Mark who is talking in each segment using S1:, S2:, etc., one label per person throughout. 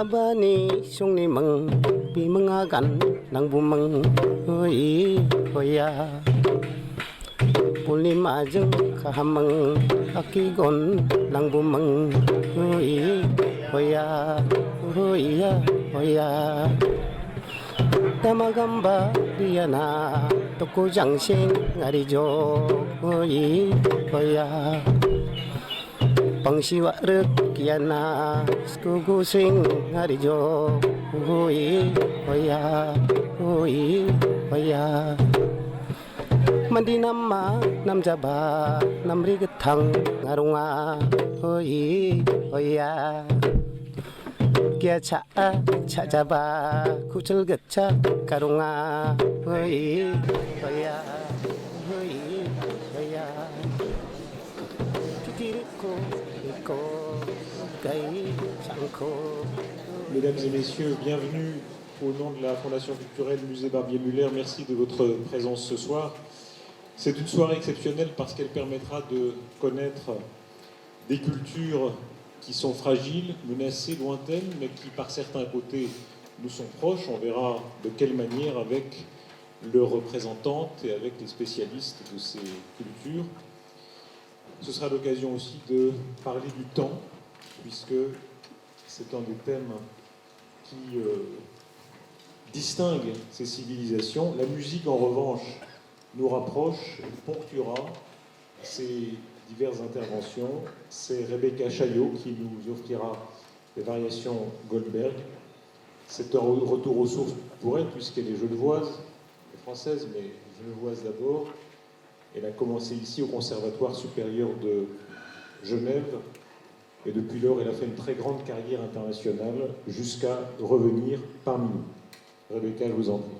S1: Abani sungni mang bimangagan nang bumang hoi hoya Pulnima jeng kahamang akigon nang bumang hoi hoya hoya hoya Tamagamba riana toko jangsing ngarijo hoi hoya Pangsiwa rekiana skugusing ngarijo hoi hoya hoi hoya Mandinama namjaba namri getang ngarunga hoi hoya Kia cha cha jaba kucel getcha karunga hoi hoya hoi hoya Titiriko iko gai chanko.
S2: Mesdames et messieurs, bienvenue au nom de la Fondation culturelle Musée Barbier-Muller. Merci de votre présence ce soir. C'est une soirée exceptionnelle parce qu'elle permettra de connaître des cultures qui sont fragiles, menacées, lointaines, mais qui par certains côtés nous sont proches. On verra de quelle manière avec leurs représentantes et avec les spécialistes de ces cultures. Ce sera l'occasion aussi de parler du temps, puisque c'est un des thèmes qui distingue ces civilisations. La musique, en revanche, nous rapproche, ponctuera ces diverses interventions. C'est Rebecca Chaillot qui nous offrira les variations Goldberg. C'est un retour aux sources pour elle, puisqu'elle est genevoise, elle est française, mais genevoise d'abord. Elle a commencé ici au Conservatoire supérieur de Genève, et depuis lors, elle a fait une très grande carrière internationale jusqu'à revenir parmi nous. Rebecca, je vous en prie.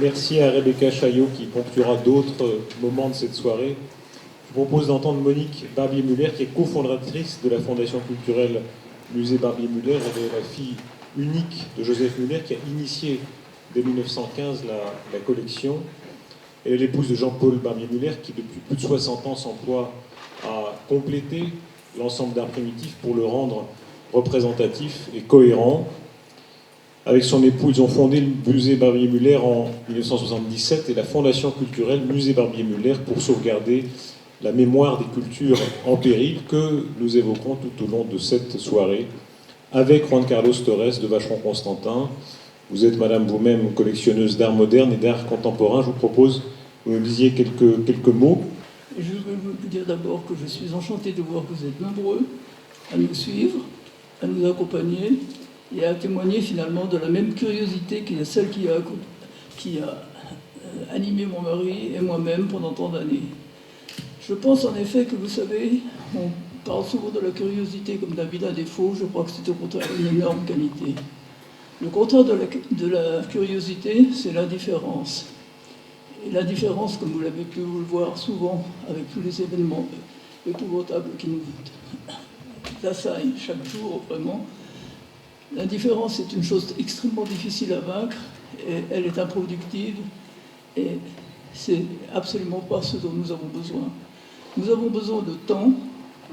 S2: merci à Rebecca Chaillot qui ponctuera d'autres moments de cette soirée. Je vous propose d'entendre Monique Barbier-Muller, qui est cofondatrice de la Fondation culturelle Musée Barbier-Muller. Elle est la fille unique de Joseph Muller, qui a initié dès 1915 la collection. Elle est l'épouse de Jean-Paul Barbier-Muller, qui depuis plus de 60 ans s'emploie à compléter l'ensemble d'art primitif pour le rendre représentatif et cohérent. Avec son époux, ils ont fondé le musée Barbier-Muller en 1977 et la Fondation culturelle Musée Barbier-Muller pour sauvegarder la mémoire des cultures en péril que nous évoquerons tout au long de cette soirée avec Juan Carlos Torres de Vacheron-Constantin. Vous êtes, madame, vous-même collectionneuse d'art moderne et d'art contemporain. Je vous propose que vous nous disiez quelques mots.
S3: Je voudrais vous dire d'abord que je suis enchanté de voir que vous êtes nombreux à nous suivre, à nous accompagner et à témoigner finalement de la même curiosité qui est celle qui a animé mon mari et moi-même pendant tant d'années. Je pense en effet que vous savez, on parle souvent de la curiosité comme d'un vilain défaut, je crois que c'est au contraire une énorme qualité. Le contraire de la curiosité, c'est l'indifférence. Et l'indifférence, comme vous l'avez pu le voir souvent avec tous les événements épouvantables qui nous assaillent chaque jour, vraiment, l'indifférence est une chose extrêmement difficile à vaincre, et elle est improductive, et c'est absolument pas ce dont nous avons besoin. Nous avons besoin de temps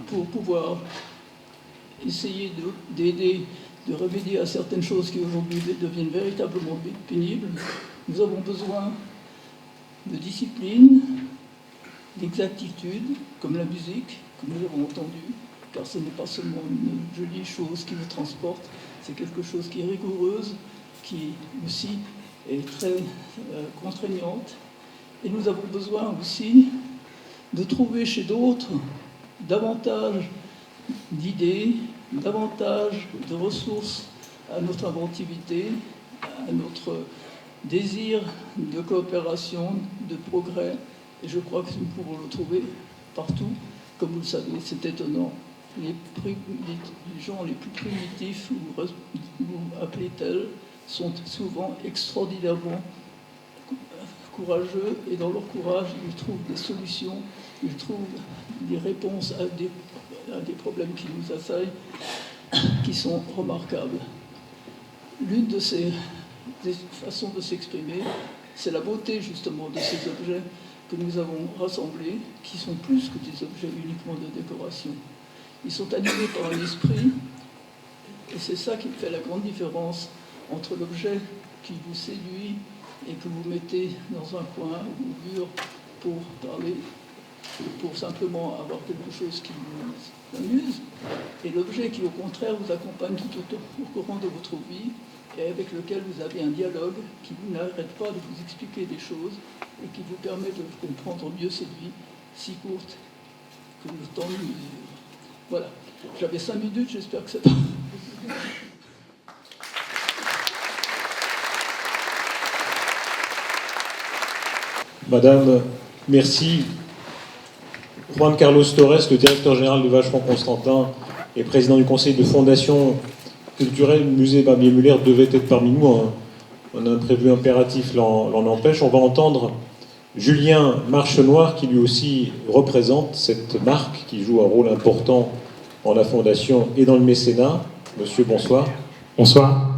S3: pour pouvoir essayer d'aider, de remédier à certaines choses qui aujourd'hui deviennent véritablement pénibles. Nous avons besoin de discipline, d'exactitude, comme la musique, comme nous avons entendu, car ce n'est pas seulement une jolie chose qui vous transporte, c'est quelque chose qui est rigoureuse, qui aussi est très contraignante. Et nous avons besoin aussi de trouver chez d'autres davantage d'idées, davantage de ressources à notre inventivité, à notre désir de coopération, de progrès. Et je crois que nous pouvons le trouver partout. Comme vous le savez, c'est étonnant. Les gens les plus primitifs, ou appelés tels, sont souvent extraordinairement courageux, et dans leur courage, ils trouvent des solutions, ils trouvent des réponses à des problèmes qui nous assaillent, qui sont remarquables. L'une de ces façons de s'exprimer, c'est la beauté justement de ces objets que nous avons rassemblés, qui sont plus que des objets uniquement de décoration. Ils sont animés par un esprit, et c'est ça qui fait la grande différence entre l'objet qui vous séduit et que vous mettez dans un coin ou au mur pour parler, pour simplement avoir quelque chose qui vous amuse, et l'objet qui, au contraire, vous accompagne tout au courant de votre vie et avec lequel vous avez un dialogue qui n'arrête pas de vous expliquer des choses et qui vous permet de comprendre mieux cette vie si courte que le temps nous mesure. Voilà. J'avais 5 minutes, j'espère que ça va.
S2: Madame, merci. Juan Carlos Torres, le directeur général de Vacheron-Constantin et président du conseil de fondation culturelle Musée Barbier-Muller, devait être parmi nous. Un imprévu impératif l'en empêche. On va entendre Julien Marchenoir, qui lui aussi représente cette marque, qui joue un rôle important dans la fondation et dans le mécénat. Monsieur, bonsoir.
S4: Bonsoir.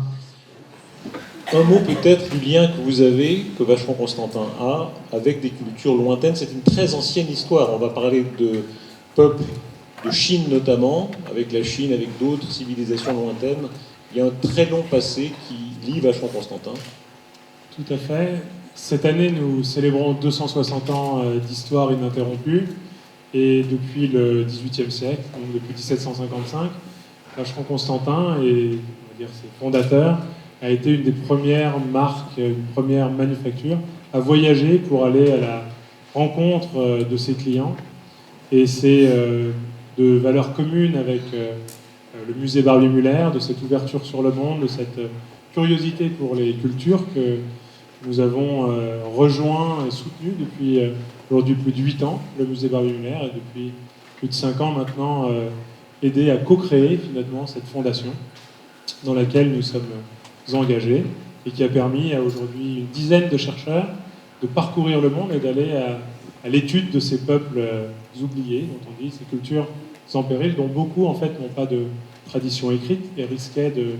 S2: Un mot peut-être du lien que vous avez, que Vacheron-Constantin a, avec des cultures lointaines. C'est une très ancienne histoire. On va parler de peuples de Chine notamment, avec la Chine, avec d'autres civilisations lointaines. Il y a un très long passé qui lie Vacheron-Constantin.
S4: Tout à fait. Cette année, nous célébrons 260 ans d'histoire ininterrompue. Et depuis le XVIIIe siècle, donc depuis 1755, Vacheron-Constantin et on va dire, ses fondateurs a été une des premières marques, une première manufacture à voyager pour aller à la rencontre de ses clients. Et c'est de valeurs communes avec le musée Barbier-Muller, de cette ouverture sur le monde, de cette curiosité pour les cultures que nous avons rejoint et soutenu depuis aujourd'hui plus de 8 ans, le musée Barbier-Muller, et depuis plus de 5 ans maintenant, aidé à co-créer finalement cette fondation dans laquelle nous sommes engagés. et qui a permis à aujourd'hui une dizaine de chercheurs de parcourir le monde et d'aller à l'étude de ces peuples oubliés, dont on dit ces cultures sans péril, dont beaucoup en fait n'ont pas de tradition écrite et risquaient de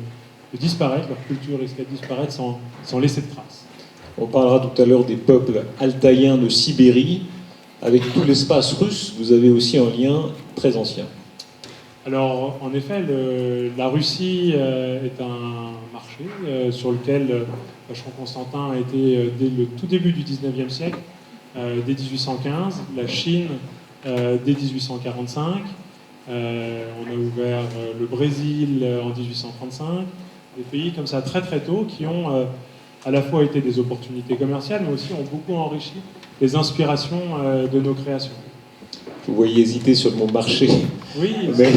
S4: disparaître, leur culture risquait de disparaître sans laisser de traces.
S2: On parlera tout à l'heure des peuples altaïens de Sibérie. Avec tout l'espace russe, vous avez aussi un lien très ancien.
S4: Alors, en effet, la Russie est un marché sur lequel Vacheron Constantin a été dès le tout début du 19e siècle, dès 1815, la Chine dès 1845, on a ouvert le Brésil en 1835, des pays comme ça très très tôt qui ont à la fois été des opportunités commerciales, mais aussi ont beaucoup enrichi les inspirations de nos créations.
S2: Vous voyez hésiter sur le mot marché.
S4: Oui,
S2: mais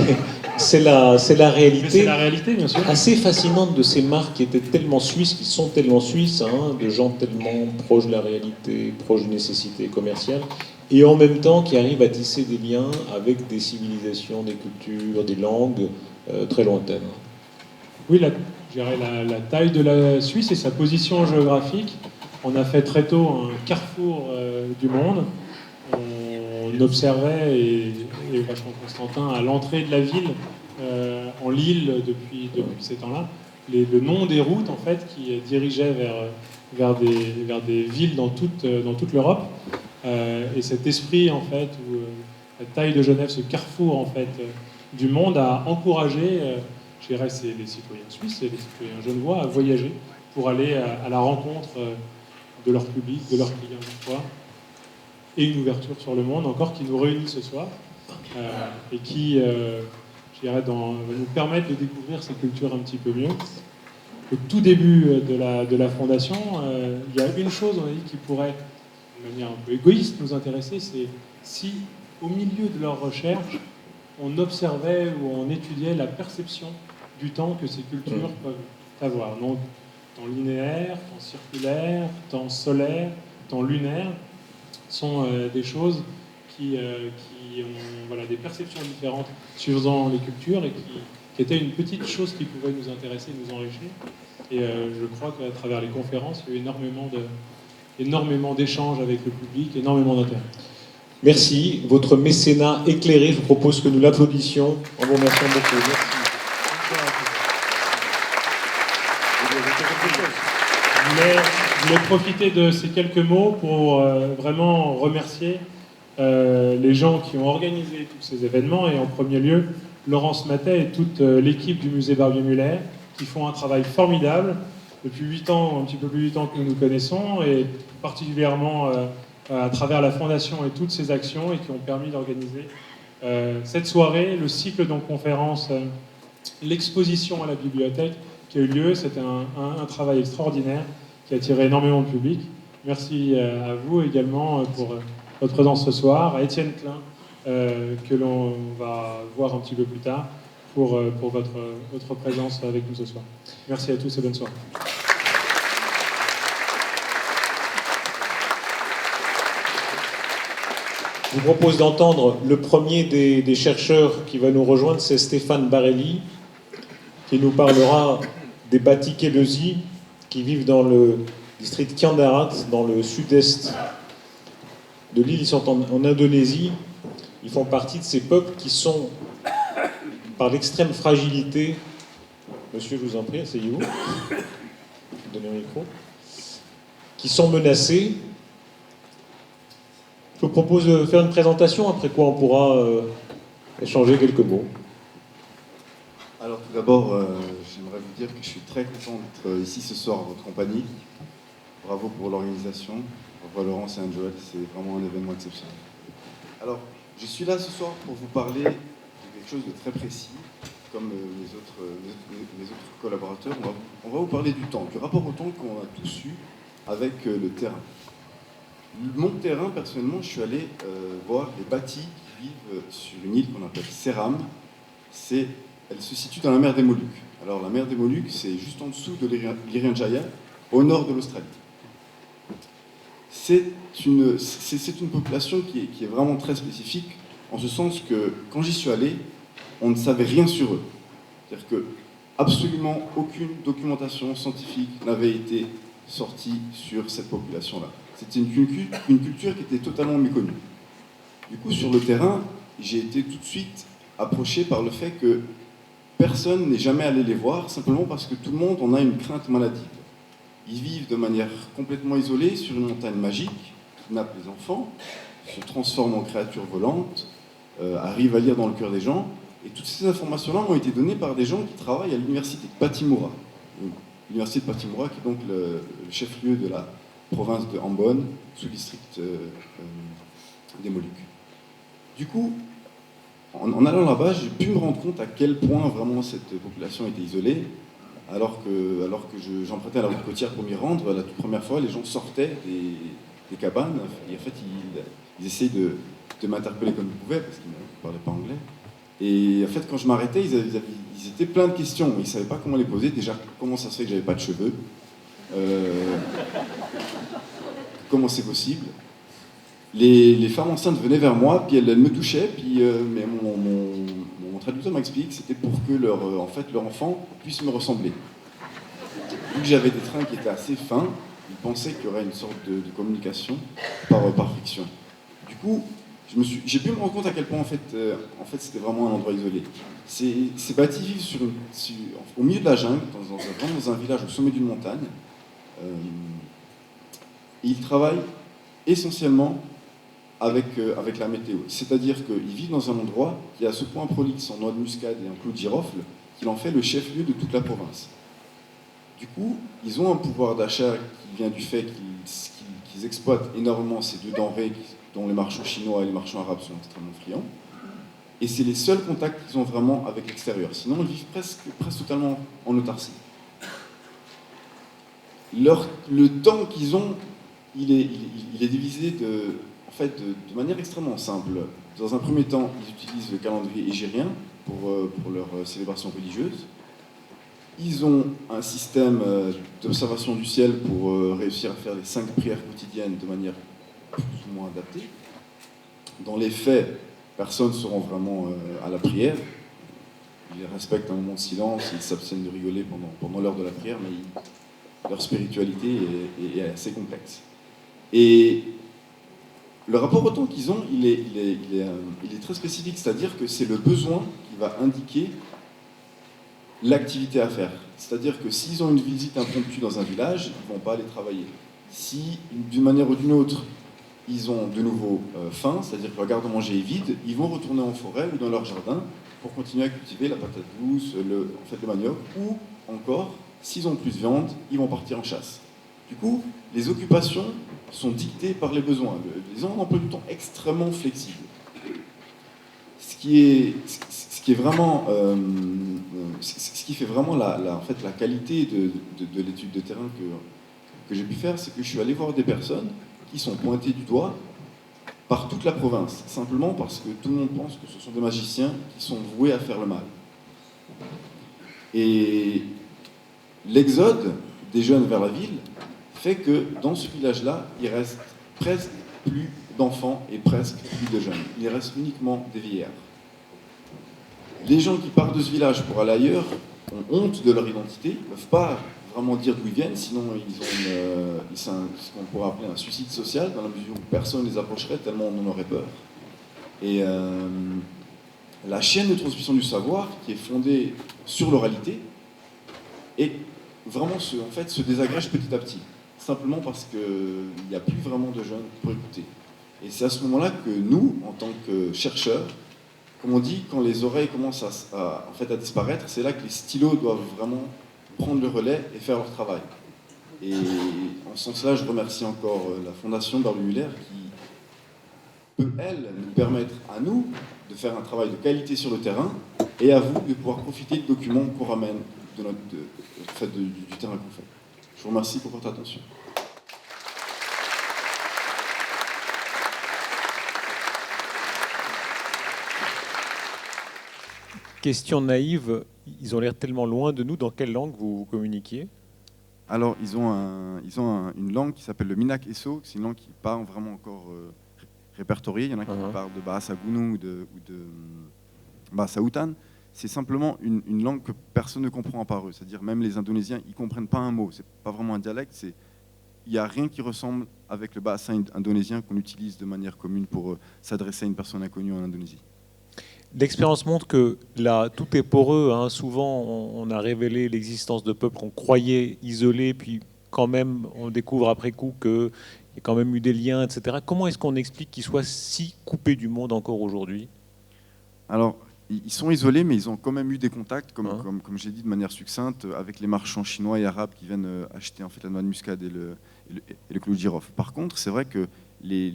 S2: c'est la réalité.
S4: Mais c'est la réalité, bien sûr.
S2: Assez fascinante de ces marques qui étaient tellement suisses, qui sont tellement suisses, hein, de gens tellement proches de la réalité, proches d'une nécessité commerciale, et en même temps qui arrivent à tisser des liens avec des civilisations, des cultures, des langues très lointaines.
S4: Oui, je dirais la taille de la Suisse et sa position géographique. On a fait très tôt un carrefour du monde. On observait, et Vacheron Constantin, à l'entrée de la ville, en Lille depuis ces temps-là, le nom des routes en fait, qui dirigeaient vers des villes dans toute l'Europe. Et cet esprit, en fait, où la taille de Genève, ce carrefour en fait, du monde, a encouragé, je dirais, les citoyens suisses et les citoyens genevois à voyager pour aller à la rencontre de leur public, de leurs clients parfois, et une ouverture sur le monde encore qui nous réunit ce soir et qui, je dirais, va nous permettre de découvrir ces cultures un petit peu mieux. Au tout début de la fondation, il y a une chose, on a dit, qui pourrait, de manière un peu égoïste, nous intéresser, c'est si, au milieu de leurs recherches, on observait ou on étudiait la perception du temps que ces cultures peuvent avoir. Donc, temps linéaire, temps circulaire, temps solaire, temps lunaire, sont des choses qui ont des perceptions différentes suivant les cultures et qui étaient une petite chose qui pouvait nous intéresser, nous enrichir. Et je crois qu'à travers les conférences, il y a eu énormément d'échanges avec le public, énormément d'intérêt.
S2: Merci. Votre mécénat éclairé, je vous propose que nous l'applaudissions en vous remerciant beaucoup. Merci.
S4: Je voulais profiter de ces quelques mots pour vraiment remercier les gens qui ont organisé tous ces événements et en premier lieu Laurence Matet et toute l'équipe du musée Barbier-Muller qui font un travail formidable depuis 8 ans, un petit peu plus de 8 ans que nous nous connaissons et particulièrement à travers la Fondation et toutes ses actions et qui ont permis d'organiser cette soirée, le cycle de conférences, l'exposition à la bibliothèque qui a eu lieu. C'était un travail extraordinaire qui a attiré énormément de public. Merci à vous également pour votre présence ce soir, à Étienne Klein, que l'on va voir un petit peu plus tard, pour votre présence avec nous ce soir. Merci à tous et bonne soirée.
S2: Je vous propose d'entendre le premier des chercheurs qui va nous rejoindre, c'est Stéphane Barelli, qui nous parlera des Batik-Elezi, qui vivent dans le district Kiandarat, dans le sud-est de l'île. Ils sont en Indonésie. Ils font partie de ces peuples qui sont, par l'extrême fragilité, monsieur, je vous en prie, asseyez-vous, donnez un micro, qui sont menacés. Je vous propose de faire une présentation, après quoi on pourra échanger quelques mots.
S5: Alors tout d'abord, j'aimerais vous dire que je suis très content d'être ici ce soir en votre compagnie. Bravo pour l'organisation, bravo à Laurence et Anne-Joël, c'est vraiment un événement exceptionnel. Alors, je suis là ce soir pour vous parler de quelque chose de très précis, comme mes autres collaborateurs. On va vous parler du temps, du rapport au temps qu'on a tous eu avec le terrain. Mon terrain, personnellement, je suis allé voir les Batis qui vivent sur une île qu'on appelle Seram. Elle se situe dans la mer des Moluques. Alors la mer des Moluques, c'est juste en dessous de l'Irian Jaya, au nord de l'Australie. C'est une population qui est vraiment très spécifique, en ce sens que quand j'y suis allé, on ne savait rien sur eux. C'est-à-dire que absolument aucune documentation scientifique n'avait été sortie sur cette population-là. C'était une culture qui était totalement méconnue. Du coup, sur le terrain, j'ai été tout de suite approché par le fait que personne n'est jamais allé les voir, simplement parce que tout le monde en a une crainte maladive. Ils vivent de manière complètement isolée sur une montagne magique, kidnappent les enfants, se transforment en créatures volantes, arrivent à lire dans le cœur des gens. Et toutes ces informations-là m'ont été données par des gens qui travaillent à l'université de Patimura. L'université de Patimura, qui est donc le chef-lieu de la province de Ambon, sous-district des Moluques. Du coup, en allant là-bas, j'ai pu me rendre compte à quel point vraiment cette population était isolée, alors que j'empruntais la route côtière pour m'y rendre. La toute première fois, les gens sortaient des cabanes, et en fait, ils essayaient de m'interpeller comme ils pouvaient, parce qu'ils ne parlaient pas anglais. Et en fait, quand je m'arrêtais, ils étaient plein de questions, ils ne savaient pas comment les poser. Déjà, comment ça se fait que j'avais pas de cheveux, comment c'est possible. Les femmes enceintes venaient vers moi, puis elles me touchaient, puis mais mon traducteur m'explique que c'était pour que leur enfant puisse me ressembler. Vu que j'avais des trains qui étaient assez fins, ils pensaient qu'il y aurait une sorte de communication par friction. Du coup, j'ai pu me rendre compte à quel point en fait c'était vraiment un endroit isolé. C'est bâti au milieu de la jungle, dans un village au sommet d'une montagne. Et ils travaillent essentiellement avec la météo. C'est-à-dire qu'ils vivent dans un endroit qui est à ce point prolixe en noix de muscade et en clous de girofle qu'il en fait le chef-lieu de toute la province. Du coup, ils ont un pouvoir d'achat qui vient du fait qu'ils exploitent énormément ces deux denrées dont les marchands chinois et les marchands arabes sont extrêmement friands. Et c'est les seuls contacts qu'ils ont vraiment avec l'extérieur. Sinon, ils vivent presque totalement en autarcie. Le temps qu'ils ont, il est divisé de manière extrêmement simple. Dans un premier temps, ils utilisent le calendrier égérien pour leurs célébrations religieuses. Ils ont un système d'observation du ciel pour réussir à faire les 5 prières quotidiennes de manière plus ou moins adaptée. Dans les faits, personne ne se rend vraiment à la prière. Ils respectent un moment de silence, ils s'abstiennent de rigoler pendant l'heure de la prière, mais leur spiritualité est assez complexe. Et le rapport au temps qu'ils ont, il est très spécifique, c'est-à-dire que c'est le besoin qui va indiquer l'activité à faire. C'est-à-dire que s'ils ont une visite impromptue dans un village, ils ne vont pas aller travailler. Si, d'une manière ou d'une autre, ils ont de nouveau faim, c'est-à-dire que leur garde-manger est vide, ils vont retourner en forêt ou dans leur jardin pour continuer à cultiver la patate douce, le manioc, ou encore, s'ils ont plus de viande, ils vont partir en chasse. Du coup, les occupations sont dictées par les besoins. Ils ont un emploi du temps extrêmement flexible. Ce qui fait vraiment la qualité de l'étude de terrain que j'ai pu faire, c'est que je suis allé voir des personnes qui sont pointées du doigt par toute la province, simplement parce que tout le monde pense que ce sont des magiciens qui sont voués à faire le mal. Et l'exode des jeunes vers la ville fait que dans ce village-là, il reste presque plus d'enfants et presque plus de jeunes. Il reste uniquement des vieillards. Les gens qui partent de ce village pour aller ailleurs ont honte de leur identité, ne peuvent pas vraiment dire d'où ils viennent, sinon ils ont ce qu'on pourrait appeler un suicide social, dans la mesure où personne ne les approcherait tellement on en aurait peur. Et la chaîne de transmission du savoir, qui est fondée sur l'oralité, et vraiment se désagrège petit à petit, simplement parce qu'il n'y a plus vraiment de jeunes pour écouter. Et c'est à ce moment-là que nous, en tant que chercheurs, comme on dit, quand les oreilles commencent à disparaître, c'est là que les stylos doivent vraiment prendre le relais et faire leur travail. Et en ce sens-là, je remercie encore la Fondation Barbie Muller qui peut, elle, nous permettre à nous de faire un travail de qualité sur le terrain et à vous de pouvoir profiter de documents qu'on ramène du terrain qu'on fait. Je vous remercie pour votre attention.
S6: Question naïve, ils ont l'air tellement loin de nous, dans quelle langue vous communiquiez?
S5: Alors, ils ont une langue qui s'appelle le Minak Esso, c'est une langue qui n'est pas vraiment encore répertoriée. Il y en a qui parlent de Bahasa Gunung ou de Bahasa Hutan. c'est simplement une langue que personne ne comprend à part eux. C'est-à-dire même les Indonésiens, ils ne comprennent pas un mot. Ce n'est pas vraiment un dialecte. Il n'y a rien qui ressemble avec le bahasa indonésien qu'on utilise de manière commune pour s'adresser à une personne inconnue en Indonésie.
S6: L'expérience montre que là, tout est poreux. Hein. Souvent, on a révélé l'existence de peuples qu'on croyait isolés, puis quand même, on découvre après coup qu'il y a quand même eu des liens, etc. Comment est-ce qu'on explique qu'ils soient si coupés du monde encore aujourd'hui?
S5: Alors, ils sont isolés, mais ils ont quand même eu des contacts, comme j'ai dit de manière succincte, avec les marchands chinois et arabes qui viennent acheter en fait, la noix de muscade et le clou de girofle. Par contre, c'est vrai que les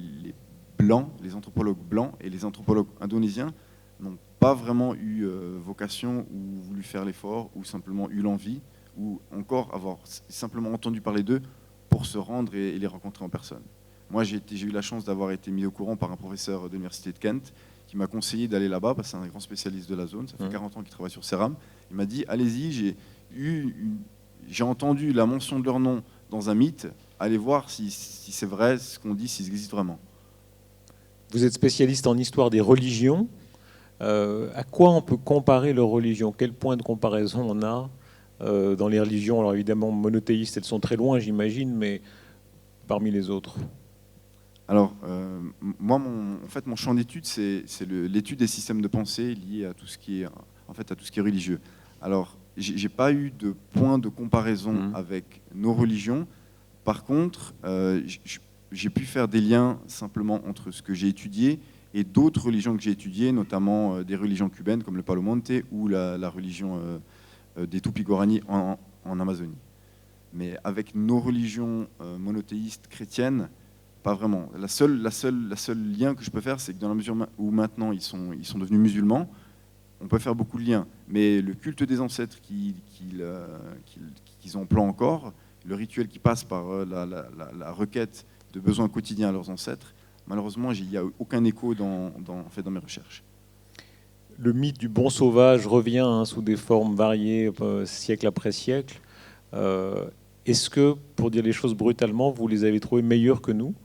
S5: blancs, les anthropologues blancs et les anthropologues indonésiens n'ont pas vraiment eu vocation ou voulu faire l'effort ou simplement eu l'envie ou encore avoir simplement entendu parler d'eux pour se rendre et les rencontrer en personne. Moi, j'ai eu la chance d'avoir été mis au courant par un professeur de l'université de Kent qui m'a conseillé d'aller là-bas parce que c'est un grand spécialiste de la zone. Ça fait 40 ans qu'il travaille sur Seram. Il m'a dit, allez-y, j'ai entendu la mention de leur nom dans un mythe, allez voir si c'est vrai ce qu'on dit, s'ils existent vraiment.
S6: Vous êtes spécialiste en histoire des religions. À quoi on peut comparer leurs religions? Quel point de comparaison on a dans les religions? Alors évidemment, monothéistes, elles sont très loin, j'imagine, mais parmi les autres.
S5: Alors, moi, mon champ d'étude, c'est l'étude des systèmes de pensée liés à tout ce qui est, religieux. Alors, j'ai pas eu de point de comparaison avec nos religions. Par contre, j'ai pu faire des liens simplement entre ce que j'ai étudié et d'autres religions que j'ai étudiées, notamment des religions cubaines comme le Palo Monte ou la religion des Tupi-Guarani en Amazonie. Mais avec nos religions monothéistes chrétiennes, pas vraiment. La seule lien que je peux faire, c'est que dans la mesure où maintenant ils sont devenus musulmans, on peut faire beaucoup de liens. Mais le culte des ancêtres qu'ils emploient encore, le rituel qui passe par la requête de besoins quotidiens à leurs ancêtres, malheureusement, il n'y a aucun écho dans mes recherches.
S6: Le mythe du bon sauvage revient sous des formes variées, siècle après siècle. Est-ce que, pour dire les choses brutalement, vous les avez trouvés meilleurs que nous ?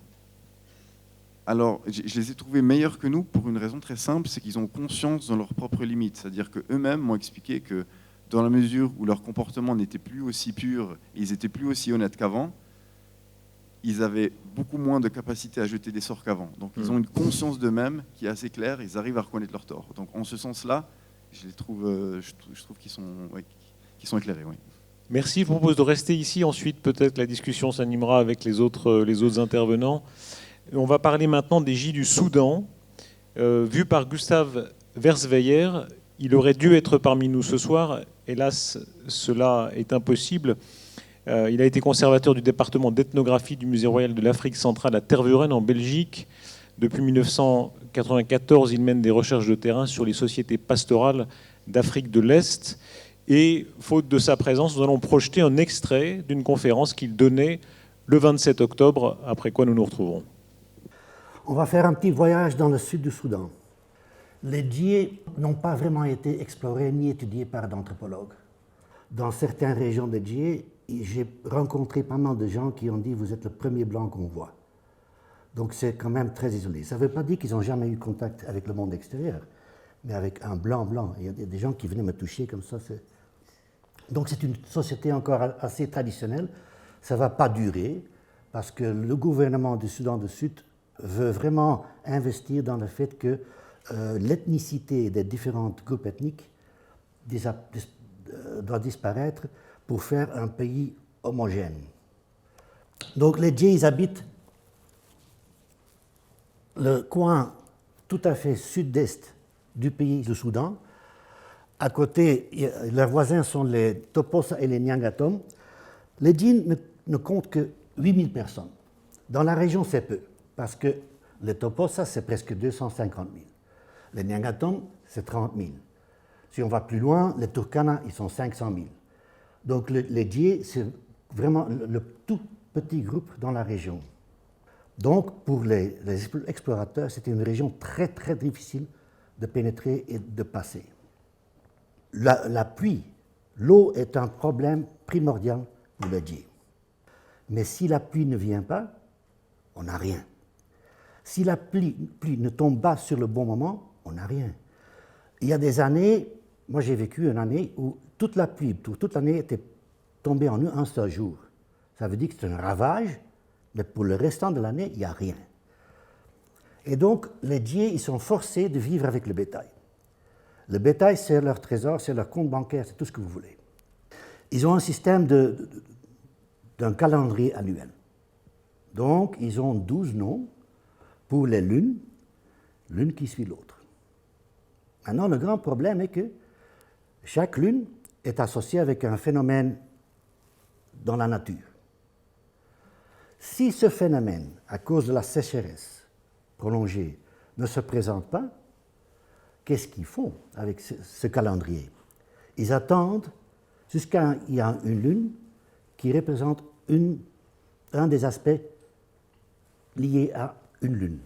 S5: Alors, je les ai trouvés meilleurs que nous pour une raison très simple, c'est qu'ils ont conscience de leurs propres limites. C'est-à-dire qu'eux-mêmes m'ont expliqué que dans la mesure où leur comportement n'était plus aussi pur et ils étaient plus aussi honnêtes qu'avant, ils avaient beaucoup moins de capacité à jeter des sorts qu'avant. Donc ils ont une conscience d'eux-mêmes qui est assez claire, ils arrivent à reconnaître leurs torts. Donc en ce sens-là, je trouve qu'ils sont éclairés. Oui.
S6: Merci, je vous propose de rester ici. Ensuite, peut-être la discussion s'animera avec les autres intervenants. On va parler maintenant des J du Soudan. Vu par Gustave Versweyer, il aurait dû être parmi nous ce soir. Hélas, cela est impossible. Il a été conservateur du département d'ethnographie du Musée royal de l'Afrique centrale à Tervuren, en Belgique. Depuis 1994, il mène des recherches de terrain sur les sociétés pastorales d'Afrique de l'Est. Et, faute de sa présence, nous allons projeter un extrait d'une conférence qu'il donnait le 27 octobre, après quoi nous nous retrouverons.
S7: On va faire un petit voyage dans le sud du Soudan. Les Djé n'ont pas vraiment été explorés ni étudiés par d'anthropologues. Dans certaines régions des Djé, j'ai rencontré pas mal de gens qui ont dit « vous êtes le premier blanc qu'on voit ». Donc c'est quand même très isolé. Ça ne veut pas dire qu'ils n'ont jamais eu contact avec le monde extérieur, mais avec un blanc. Il y a des gens qui venaient me toucher comme ça. Donc c'est une société encore assez traditionnelle. Ça ne va pas durer parce que le gouvernement du Soudan du Sud veut vraiment investir dans le fait que l'ethnicité des différents groupes ethniques doit disparaître pour faire un pays homogène. Donc les Djé, ils habitent le coin tout à fait sud-est du pays du Soudan. À côté, leurs voisins sont les Toposa et les Nyangatom. Les Djé ne comptent que 8000 personnes. Dans la région, c'est peu, parce que les Toposa, c'est presque 250 000. Les Nyangatom, c'est 30 000. Si on va plus loin, les Turkana, ils sont 500 000. Donc les Djé, c'est vraiment le tout petit groupe dans la région. Donc pour les explorateurs, c'était une région très très difficile de pénétrer et de passer. La pluie, l'eau est un problème primordial pour les Djé. Mais si la pluie ne vient pas, on n'a rien. Si la pluie ne tombe pas sur le bon moment, on n'a rien. Il y a des années, moi j'ai vécu une année où toute la pluie, toute l'année était tombée en un seul jour. Ça veut dire que c'est un ravage, mais pour le restant de l'année, il n'y a rien. Et donc, les Dié, ils sont forcés de vivre avec le bétail. Le bétail, c'est leur trésor, c'est leur compte bancaire, c'est tout ce que vous voulez. Ils ont un système d'un calendrier annuel. Donc, ils ont 12 noms pour les lunes, l'une qui suit l'autre. Maintenant, le grand problème est que chaque lune est associée avec un phénomène dans la nature. Si ce phénomène, à cause de la sécheresse prolongée, ne se présente pas, qu'est-ce qu'ils font avec ce calendrier? Ils attendent jusqu'à il y a une lune qui représente un des aspects liés à une lune.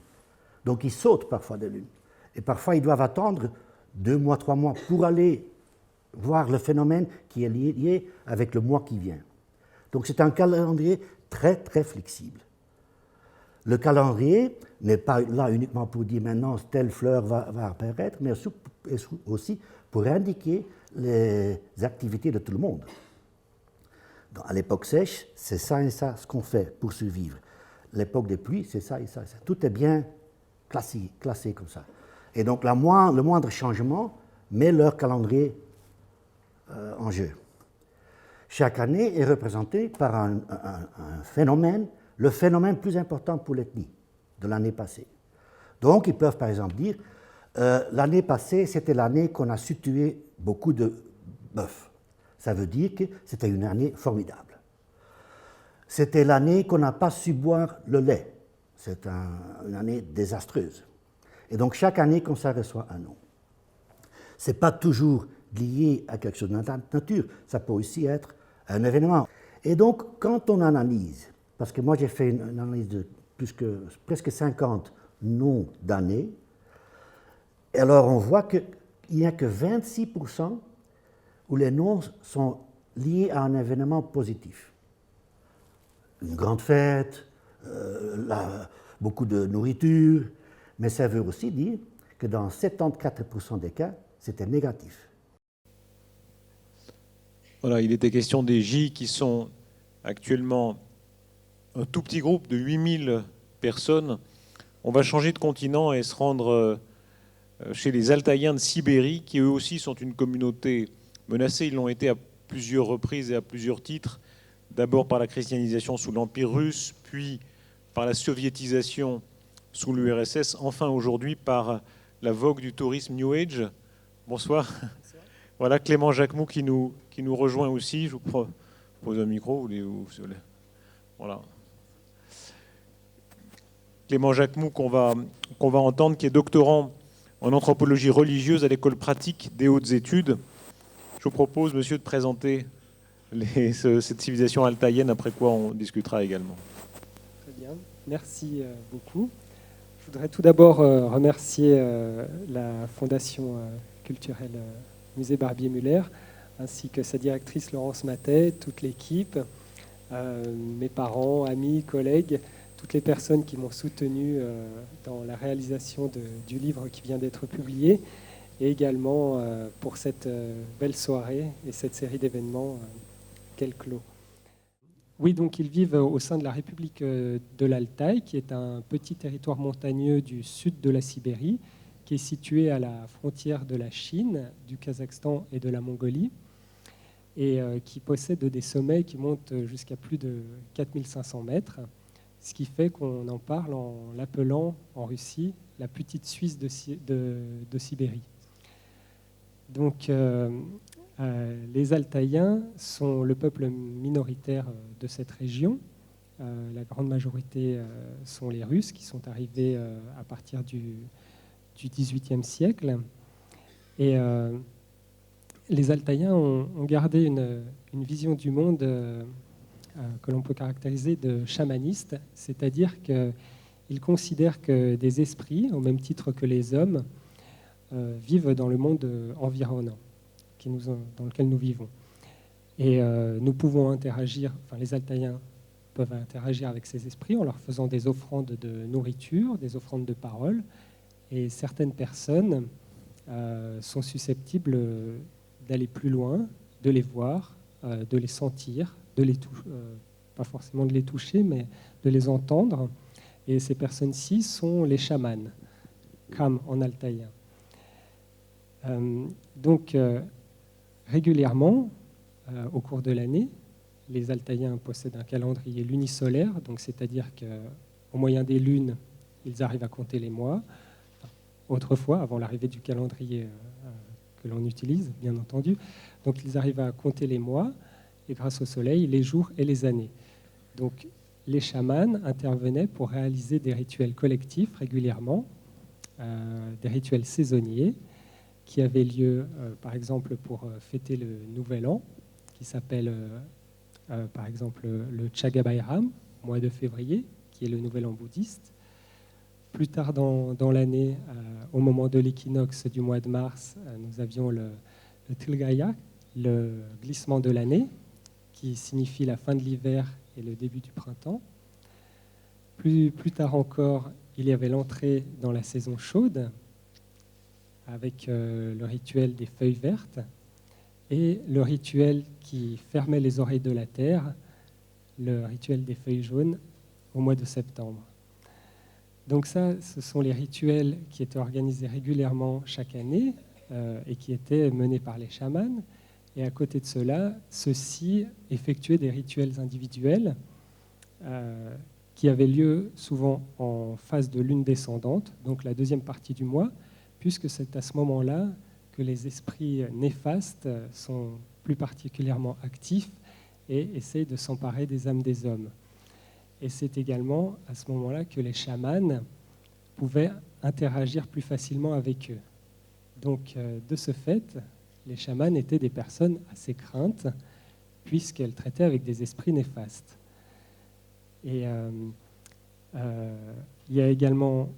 S7: Donc ils sautent parfois des lunes. Et parfois ils doivent attendre 2 mois, 3 mois pour aller voir le phénomène qui est lié avec le mois qui vient. Donc c'est un calendrier très, très flexible. Le calendrier n'est pas là uniquement pour dire maintenant telle fleur va apparaître, mais aussi pour indiquer les activités de tout le monde. Donc, à l'époque sèche, c'est ça et ça ce qu'on fait pour survivre. L'époque des pluies, c'est ça et ça et ça. Tout est bien classé comme ça. Et donc le moindre changement met leur calendrier en jeu. Chaque année est représentée par un phénomène, le phénomène plus important pour l'ethnie de l'année passée. Donc, ils peuvent par exemple dire l'année passée, c'était l'année qu'on a su tuer beaucoup de bœufs. Ça veut dire que c'était une année formidable. C'était l'année qu'on n'a pas su boire le lait. C'est une année désastreuse. Et donc, chaque année, comme ça reçoit un nom. Ce n'est pas toujours lié à quelque chose de la nature, ça peut aussi être un événement. Et donc, quand on analyse, parce que moi j'ai fait une analyse de presque 50 noms d'années, alors on voit qu'il n'y a que 26% où les noms sont liés à un événement positif. Une grande fête, beaucoup de nourriture, mais ça veut aussi dire que dans 74% des cas, c'était négatif.
S6: Voilà, il était question des J qui sont actuellement un tout petit groupe de 8000 personnes. On va changer de continent et se rendre chez les Altaïens de Sibérie, qui eux aussi sont une communauté menacée. Ils l'ont été à plusieurs reprises et à plusieurs titres. D'abord par la christianisation sous l'Empire russe, puis par la soviétisation sous l'URSS, enfin aujourd'hui par la vogue du tourisme New Age. Bonsoir. Voilà Clément Jacquemou qui nous rejoint aussi. Je vous pose un micro. Voilà. Clément Jacquemou qu'on va entendre, qui est doctorant en anthropologie religieuse à l'école pratique des hautes études. Je vous propose, monsieur, de présenter cette civilisation altaïenne, après quoi on discutera également.
S8: Très bien, merci beaucoup. Je voudrais tout d'abord remercier la Fondation culturelle Musée Barbier-Muller, ainsi que sa directrice Laurence Matet, toute l'équipe, mes parents, amis, collègues, toutes les personnes qui m'ont soutenu dans la réalisation du livre qui vient d'être publié, et également pour cette belle soirée et cette série d'événements qu'elle clôt. Oui, donc ils vivent au sein de la République de l'Altaï, qui est un petit territoire montagneux du sud de la Sibérie, qui est situé à la frontière de la Chine, du Kazakhstan et de la Mongolie, et qui possède des sommets qui montent jusqu'à plus de 4500 mètres, ce qui fait qu'on en parle en l'appelant en Russie la petite Suisse de Sibérie. Donc, les Altaïens sont le peuple minoritaire de cette région. La grande majorité sont les Russes qui sont arrivés à partir du XVIIIe siècle. Et les Altaïens ont gardé une vision du monde que l'on peut caractériser de chamaniste, c'est-à-dire qu'ils considèrent que des esprits, au même titre que les hommes, vivent dans le monde environnant dans lequel nous vivons. Et nous pouvons interagir, les Altaïens peuvent interagir avec ces esprits en leur faisant des offrandes de nourriture, des offrandes de parole, et certaines personnes sont susceptibles d'aller plus loin, de les voir, de les sentir, de les pas forcément de les toucher, mais de les entendre. Et ces personnes-ci sont les chamans, Kam en altaïen. Donc, régulièrement, au cours de l'année, les altaïens possèdent un calendrier lunisolaire, donc c'est-à-dire qu'au moyen des lunes, ils arrivent à compter les mois. Autrefois, avant l'arrivée du calendrier que l'on utilise, bien entendu. Donc, ils arrivent à compter les mois, et grâce au soleil, les jours et les années. Donc, les chamans intervenaient pour réaliser des rituels collectifs régulièrement, des rituels saisonniers, qui avaient lieu, par exemple, pour fêter le Nouvel An, qui s'appelle, par exemple, le Chagabairam, mois de février, qui est le Nouvel An bouddhiste. Plus tard dans l'année, au moment de l'équinoxe du mois de mars, nous avions le Tilgaya, le glissement de l'année, qui signifie la fin de l'hiver et le début du printemps. Plus tard encore, il y avait l'entrée dans la saison chaude, avec le rituel des feuilles vertes et le rituel qui fermait les oreilles de la terre, le rituel des feuilles jaunes au mois de septembre. Donc ça, ce sont les rituels qui étaient organisés régulièrement chaque année et qui étaient menés par les chamans. Et à côté de cela, ceux-ci effectuaient des rituels individuels qui avaient lieu souvent en phase de lune descendante, donc la deuxième partie du mois, puisque c'est à ce moment-là que les esprits néfastes sont plus particulièrement actifs et essayent de s'emparer des âmes des hommes. Et c'est également à ce moment-là que les chamans pouvaient interagir plus facilement avec eux. Donc, de ce fait, les chamans étaient des personnes assez craintes, puisqu'elles traitaient avec des esprits néfastes. Et il y a également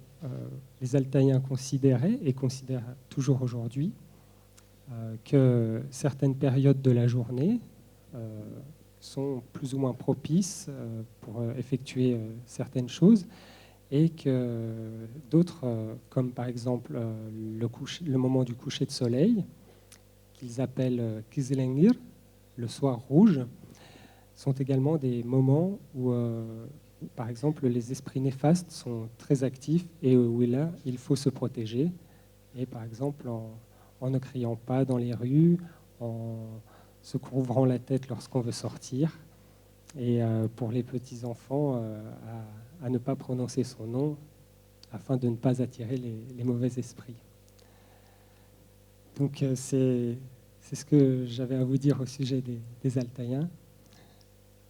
S8: les altaïens considéraient, et considèrent toujours aujourd'hui, que certaines périodes de la journée sont plus ou moins propices pour effectuer certaines choses, et que d'autres, comme par exemple le moment du coucher de soleil, qu'ils appellent Kizilengir, le soir rouge, sont également des moments où, par exemple, les esprits néfastes sont très actifs et où là, il faut se protéger. Et par exemple, en ne criant pas dans les rues, en se couvrant la tête lorsqu'on veut sortir. Et pour les petits-enfants, à ne pas prononcer son nom afin de ne pas attirer les mauvais esprits. Donc c'est ce que j'avais à vous dire au sujet des altaïens.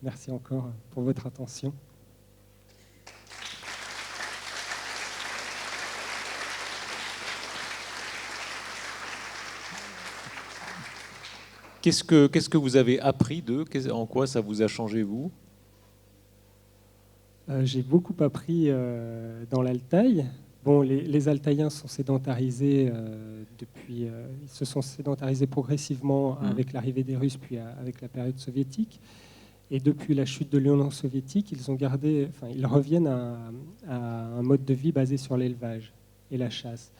S8: Merci encore pour votre attention.
S6: Qu'est-ce que vous avez appris d'eux? En quoi ça vous a changé, vous?
S8: J'ai beaucoup appris dans l'Altaï. Bon, les Altaïens sont sédentarisés depuis. Ils se sont sédentarisés progressivement avec l'arrivée des Russes, puis avec la période soviétique. Et depuis la chute de l'Union soviétique, ils reviennent à un mode de vie basé sur l'élevage et la chasse.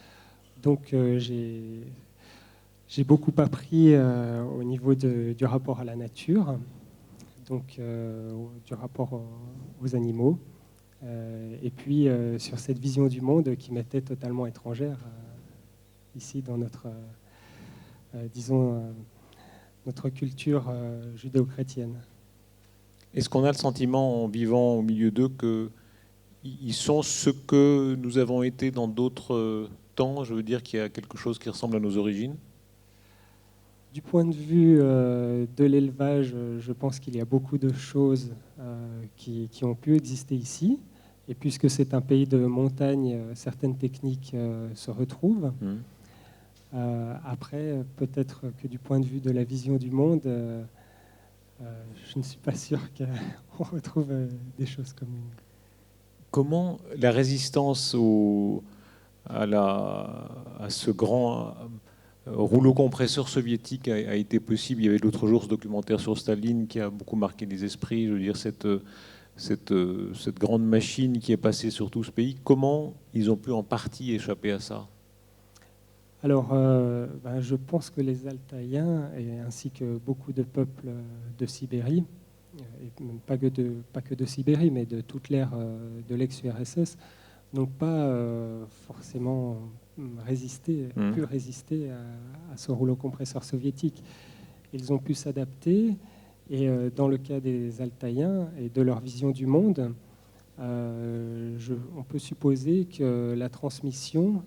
S8: Donc, j'ai beaucoup appris au niveau du rapport à la nature, donc du rapport aux animaux. Et puis sur cette vision du monde qui m'était totalement étrangère ici dans notre, notre culture judéo-chrétienne.
S6: Est-ce qu'on a le sentiment, en vivant au milieu d'eux, qu'ils sont ce que nous avons été dans d'autres temps? Je veux dire qu'il y a quelque chose qui ressemble à nos origines?
S8: Du point de vue de l'élevage, je pense qu'il y a beaucoup de choses qui ont pu exister ici. Et puisque c'est un pays de montagne, certaines techniques se retrouvent. Après, peut-être que du point de vue de la vision du monde, je ne suis pas sûr qu'on retrouve des choses communes.
S6: Comment la résistance à ce grand rouleau compresseur soviétique a été possible? Il y avait l'autre jour ce documentaire sur Staline qui a beaucoup marqué les esprits. Je veux dire, cette grande machine qui est passée sur tout ce pays, comment ils ont pu en partie échapper à ça?
S8: Alors, je pense que les Altaïens, ainsi que beaucoup de peuples de Sibérie, et même pas que de Sibérie, mais de toute l'ère de l'ex-URSS, n'ont pas forcément pu résister à ce rouleau compresseur soviétique. Ils ont pu s'adapter, et dans le cas des Altaïens et de leur vision du monde, on peut supposer que la transmission,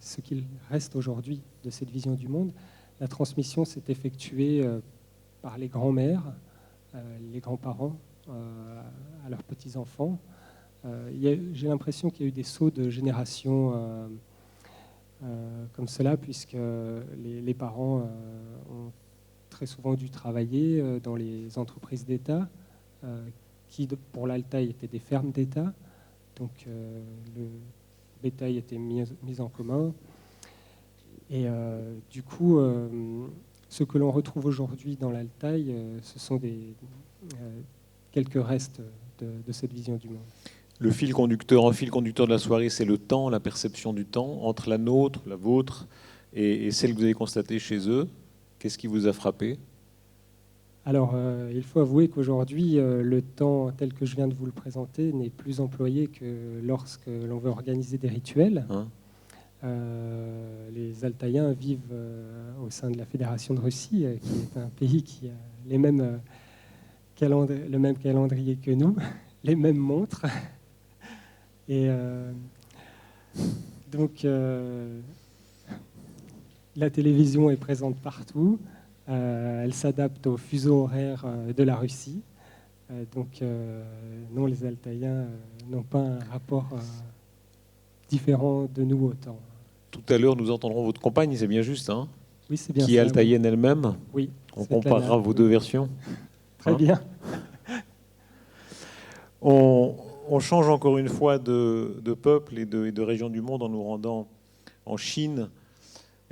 S8: ce qu'il reste aujourd'hui de cette vision du monde, la transmission s'est effectuée par les grands-mères, les grands-parents à leurs petits-enfants. J'ai l'impression qu'il y a eu des sauts de génération comme cela, puisque les parents ont très souvent dû travailler dans les entreprises d'État, qui pour l'Altaï étaient des fermes d'État. Donc le bétail était mis en commun. Et du coup, ce que l'on retrouve aujourd'hui dans l'Altaï, ce sont quelques restes de cette vision du monde.
S6: Un fil conducteur de la soirée, c'est le temps, la perception du temps, entre la nôtre, la vôtre, et celle que vous avez constatée chez eux. Qu'est-ce qui vous a frappé ?
S8: Alors, il faut avouer qu'aujourd'hui, le temps tel que je viens de vous le présenter n'est plus employé que lorsque l'on veut organiser des rituels. Les Altaïens vivent au sein de la Fédération de Russie, qui est un pays qui a le même calendrier que nous, les mêmes montres. Et donc, la télévision est présente partout. Elle s'adapte au fuseau horaire de la Russie. Donc, non, les Altaïens n'ont pas un rapport différent de nous au temps.
S6: Tout à l'heure, nous entendrons votre compagne, c'est bien juste, hein ?
S8: Oui, c'est bien.
S6: Qui est altaïenne elle-même.
S8: Oui.
S6: On comparera vos deux versions.
S8: Très bien.
S6: On change encore une fois de peuple et de région du monde en nous rendant en Chine.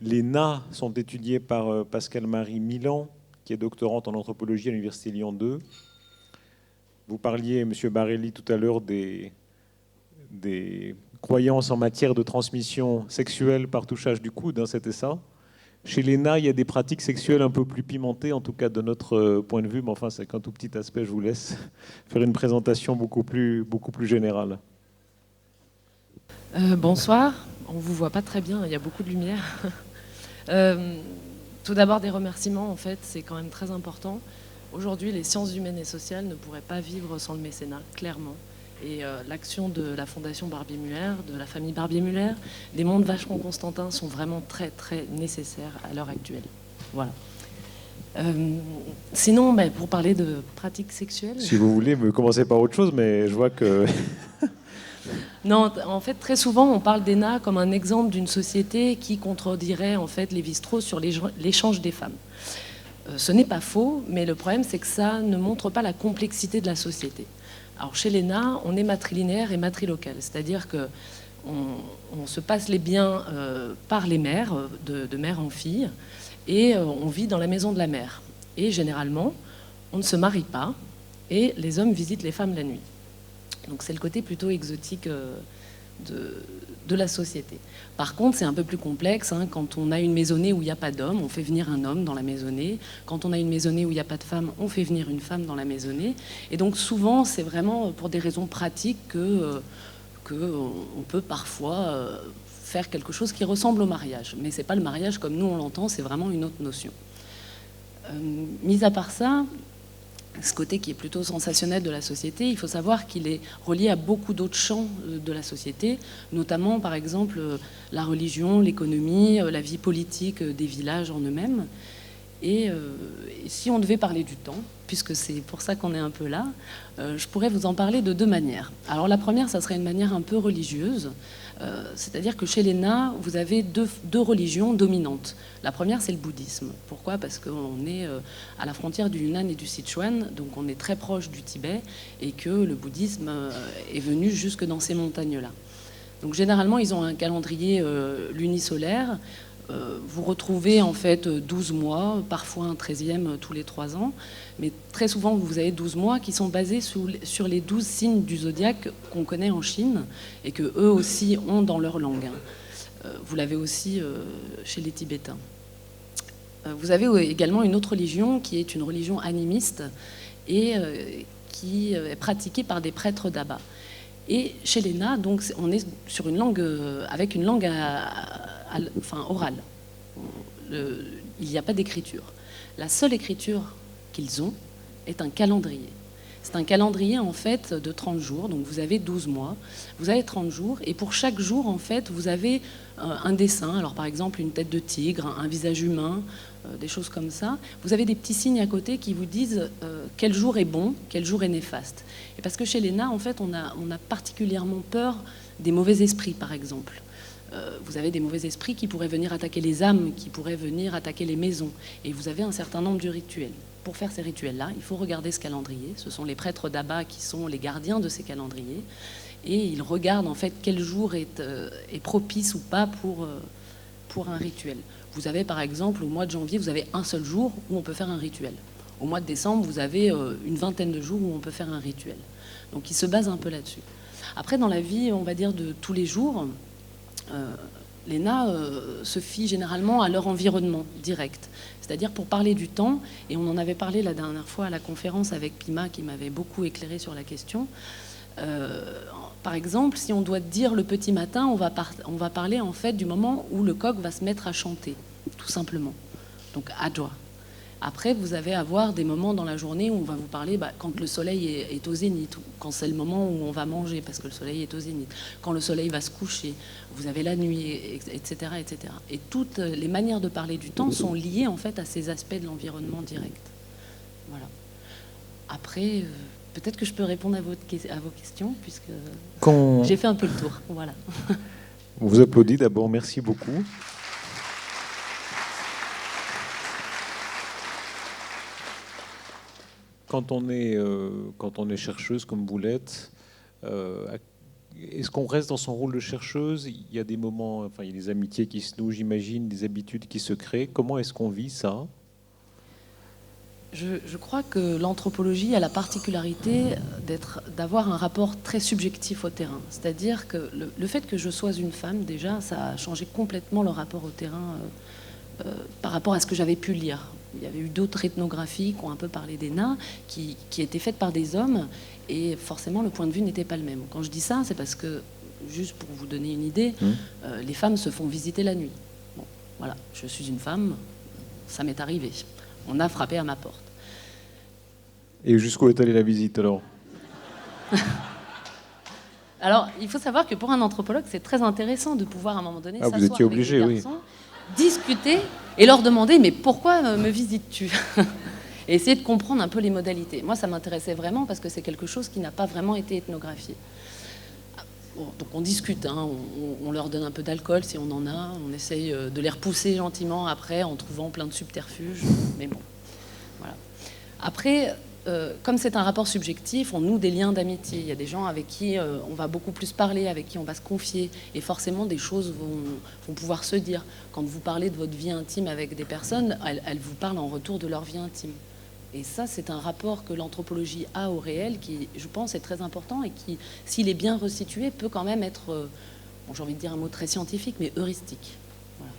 S6: Les Na sont étudiés par Pascale-Marie Milan, qui est doctorante en anthropologie à l'Université Lyon 2. Vous parliez, M. Barelli, tout à l'heure des croyances en matière de transmission sexuelle par touchage du coude, hein, c'était ça. Chez les Na, il y a des pratiques sexuelles un peu plus pimentées, en tout cas de notre point de vue, mais enfin, c'est qu'un tout petit aspect, je vous laisse faire une présentation beaucoup plus générale.
S9: Bonsoir. On ne vous voit pas très bien, il y a beaucoup de lumière. Tout d'abord, des remerciements, en fait, c'est quand même très important. Aujourd'hui, les sciences humaines et sociales ne pourraient pas vivre sans le mécénat, clairement. Et l'action de la Fondation Barbier-Muller, de la famille Barbier-Muller, des mondes Vacheron-Constantin sont vraiment très, très nécessaires à l'heure actuelle. Voilà. Sinon, pour parler de pratiques sexuelles...
S6: Si vous voulez, me commencez par autre chose, mais je vois que...
S9: Non, en fait, très souvent, on parle des Na comme un exemple d'une société qui contredirait en fait Lévi-Strauss sur l'échange des femmes. Ce n'est pas faux, mais le problème, c'est que ça ne montre pas la complexité de la société. Alors, chez les Na, on est matrilinéaire et matrilocal, c'est-à-dire que on se passe les biens par les mères, de mère en fille, et on vit dans la maison de la mère. Et généralement, on ne se marie pas, et les hommes visitent les femmes la nuit. Donc c'est le côté plutôt exotique de la société. Par contre, c'est un peu plus complexe. Hein. Quand on a une maisonnée où il n'y a pas d'homme, on fait venir un homme dans la maisonnée. Quand on a une maisonnée où il n'y a pas de femme, on fait venir une femme dans la maisonnée. Et donc souvent, c'est vraiment pour des raisons pratiques qu'on peut parfois faire quelque chose qui ressemble au mariage. Mais ce n'est pas le mariage comme nous on l'entend, c'est vraiment une autre notion. Mis à part ça, ce côté qui est plutôt sensationnel de la société, il faut savoir qu'il est relié à beaucoup d'autres champs de la société, notamment par exemple la religion, l'économie, la vie politique des villages en eux-mêmes. Et si on devait parler du temps, puisque c'est pour ça qu'on est un peu là, je pourrais vous en parler de deux manières. Alors la première, ça serait une manière un peu religieuse, c'est-à-dire que chez les Na, vous avez deux religions dominantes. La première, c'est le bouddhisme. Pourquoi ? Parce qu'on est à la frontière du Yunnan et du Sichuan, donc on est très proche du Tibet, et que le bouddhisme est venu jusque dans ces montagnes-là. Donc généralement, ils ont un calendrier lunisolaire. Vous retrouvez en fait 12 mois, parfois un 13e tous les 3 ans, mais très souvent vous avez 12 mois qui sont basés sur les 12 signes du zodiaque qu'on connaît en Chine et que eux aussi ont dans leur langue. Vous l'avez aussi chez les Tibétains. Vous avez également une autre religion qui est une religion animiste et qui est pratiquée par des prêtres d'Abba. Et chez les Na, donc, on est sur une langue, avec une langue orale. Il n'y a pas d'écriture. La seule écriture qu'ils ont est un calendrier. C'est un calendrier en fait de 30 jours, donc vous avez 12 mois, vous avez 30 jours, et pour chaque jour en fait vous avez un dessin, alors par exemple une tête de tigre, un visage humain, des choses comme ça. Vous avez des petits signes à côté qui vous disent quel jour est bon, quel jour est néfaste. Et parce que chez les Na en fait on a particulièrement peur des mauvais esprits par exemple. Vous avez des mauvais esprits qui pourraient venir attaquer les âmes, qui pourraient venir attaquer les maisons, et vous avez un certain nombre de rituels. Pour faire ces rituels-là, il faut regarder ce calendrier. Ce sont les prêtres d'Abba qui sont les gardiens de ces calendriers. Et ils regardent en fait quel jour est propice ou pas pour un rituel. Vous avez par exemple, au mois de janvier, vous avez un seul jour où on peut faire un rituel. Au mois de décembre, vous avez une vingtaine de jours où on peut faire un rituel. Donc ils se basent un peu là-dessus. Après, dans la vie, on va dire, de tous les jours, les Na se fient généralement à leur environnement direct. C'est-à-dire pour parler du temps, et on en avait parlé la dernière fois à la conférence avec Pima qui m'avait beaucoup éclairé sur la question. Par exemple, si on doit dire le petit matin, on va parler en fait du moment où le coq va se mettre à chanter, tout simplement. Donc Adwa. Après, vous avez à voir des moments dans la journée où on va vous parler quand le soleil est au zénith, ou quand c'est le moment où on va manger parce que le soleil est au zénith, quand le soleil va se coucher, vous avez la nuit, etc., etc. Et toutes les manières de parler du temps sont liées en fait à ces aspects de l'environnement direct. Voilà. Après, peut-être que je peux répondre à vos questions puisque j'ai fait un peu le tour. Voilà.
S6: On vous applaudit d'abord, merci beaucoup. Quand on est chercheuse comme vous l'êtes, est-ce qu'on reste dans son rôle de chercheuse? Il y a des moments, enfin il y a des amitiés qui se nouent, j'imagine, des habitudes qui se créent. Comment est-ce qu'on vit ça?
S9: Je crois que l'anthropologie a la particularité d'avoir un rapport très subjectif au terrain. C'est-à-dire que le fait que je sois une femme, déjà, ça a changé complètement le rapport au terrain par rapport à ce que j'avais pu lire. Il y avait eu d'autres ethnographies qui ont un peu parlé des Na, qui étaient faites par des hommes, et forcément le point de vue n'était pas le même. Quand je dis ça, c'est parce que, juste pour vous donner une idée, les femmes se font visiter la nuit. Bon, voilà, je suis une femme, ça m'est arrivé. On a frappé à ma porte.
S6: Et jusqu'où est allée la visite alors?
S9: Alors, il faut savoir que pour un anthropologue, c'est très intéressant de pouvoir à un moment donné
S6: vous étiez obligé,
S9: avec des garçons, discuter et leur demander mais pourquoi me visites-tu? Et essayer de comprendre un peu les modalités. Moi, ça m'intéressait vraiment parce que c'est quelque chose qui n'a pas vraiment été ethnographié. Bon, donc on discute, hein, on leur donne un peu d'alcool si on en a, on essaye de les repousser gentiment après en trouvant plein de subterfuges, mais bon, voilà. Après, comme c'est un rapport subjectif, on noue des liens d'amitié. Il y a des gens avec qui on va beaucoup plus parler, avec qui on va se confier, et forcément des choses vont pouvoir se dire. Quand vous parlez de votre vie intime avec des personnes, elles vous parlent en retour de leur vie intime. Et ça, c'est un rapport que l'anthropologie a au réel qui, je pense, est très important et qui, s'il est bien resitué, peut quand même être, j'ai envie de dire un mot très scientifique, mais heuristique. Voilà.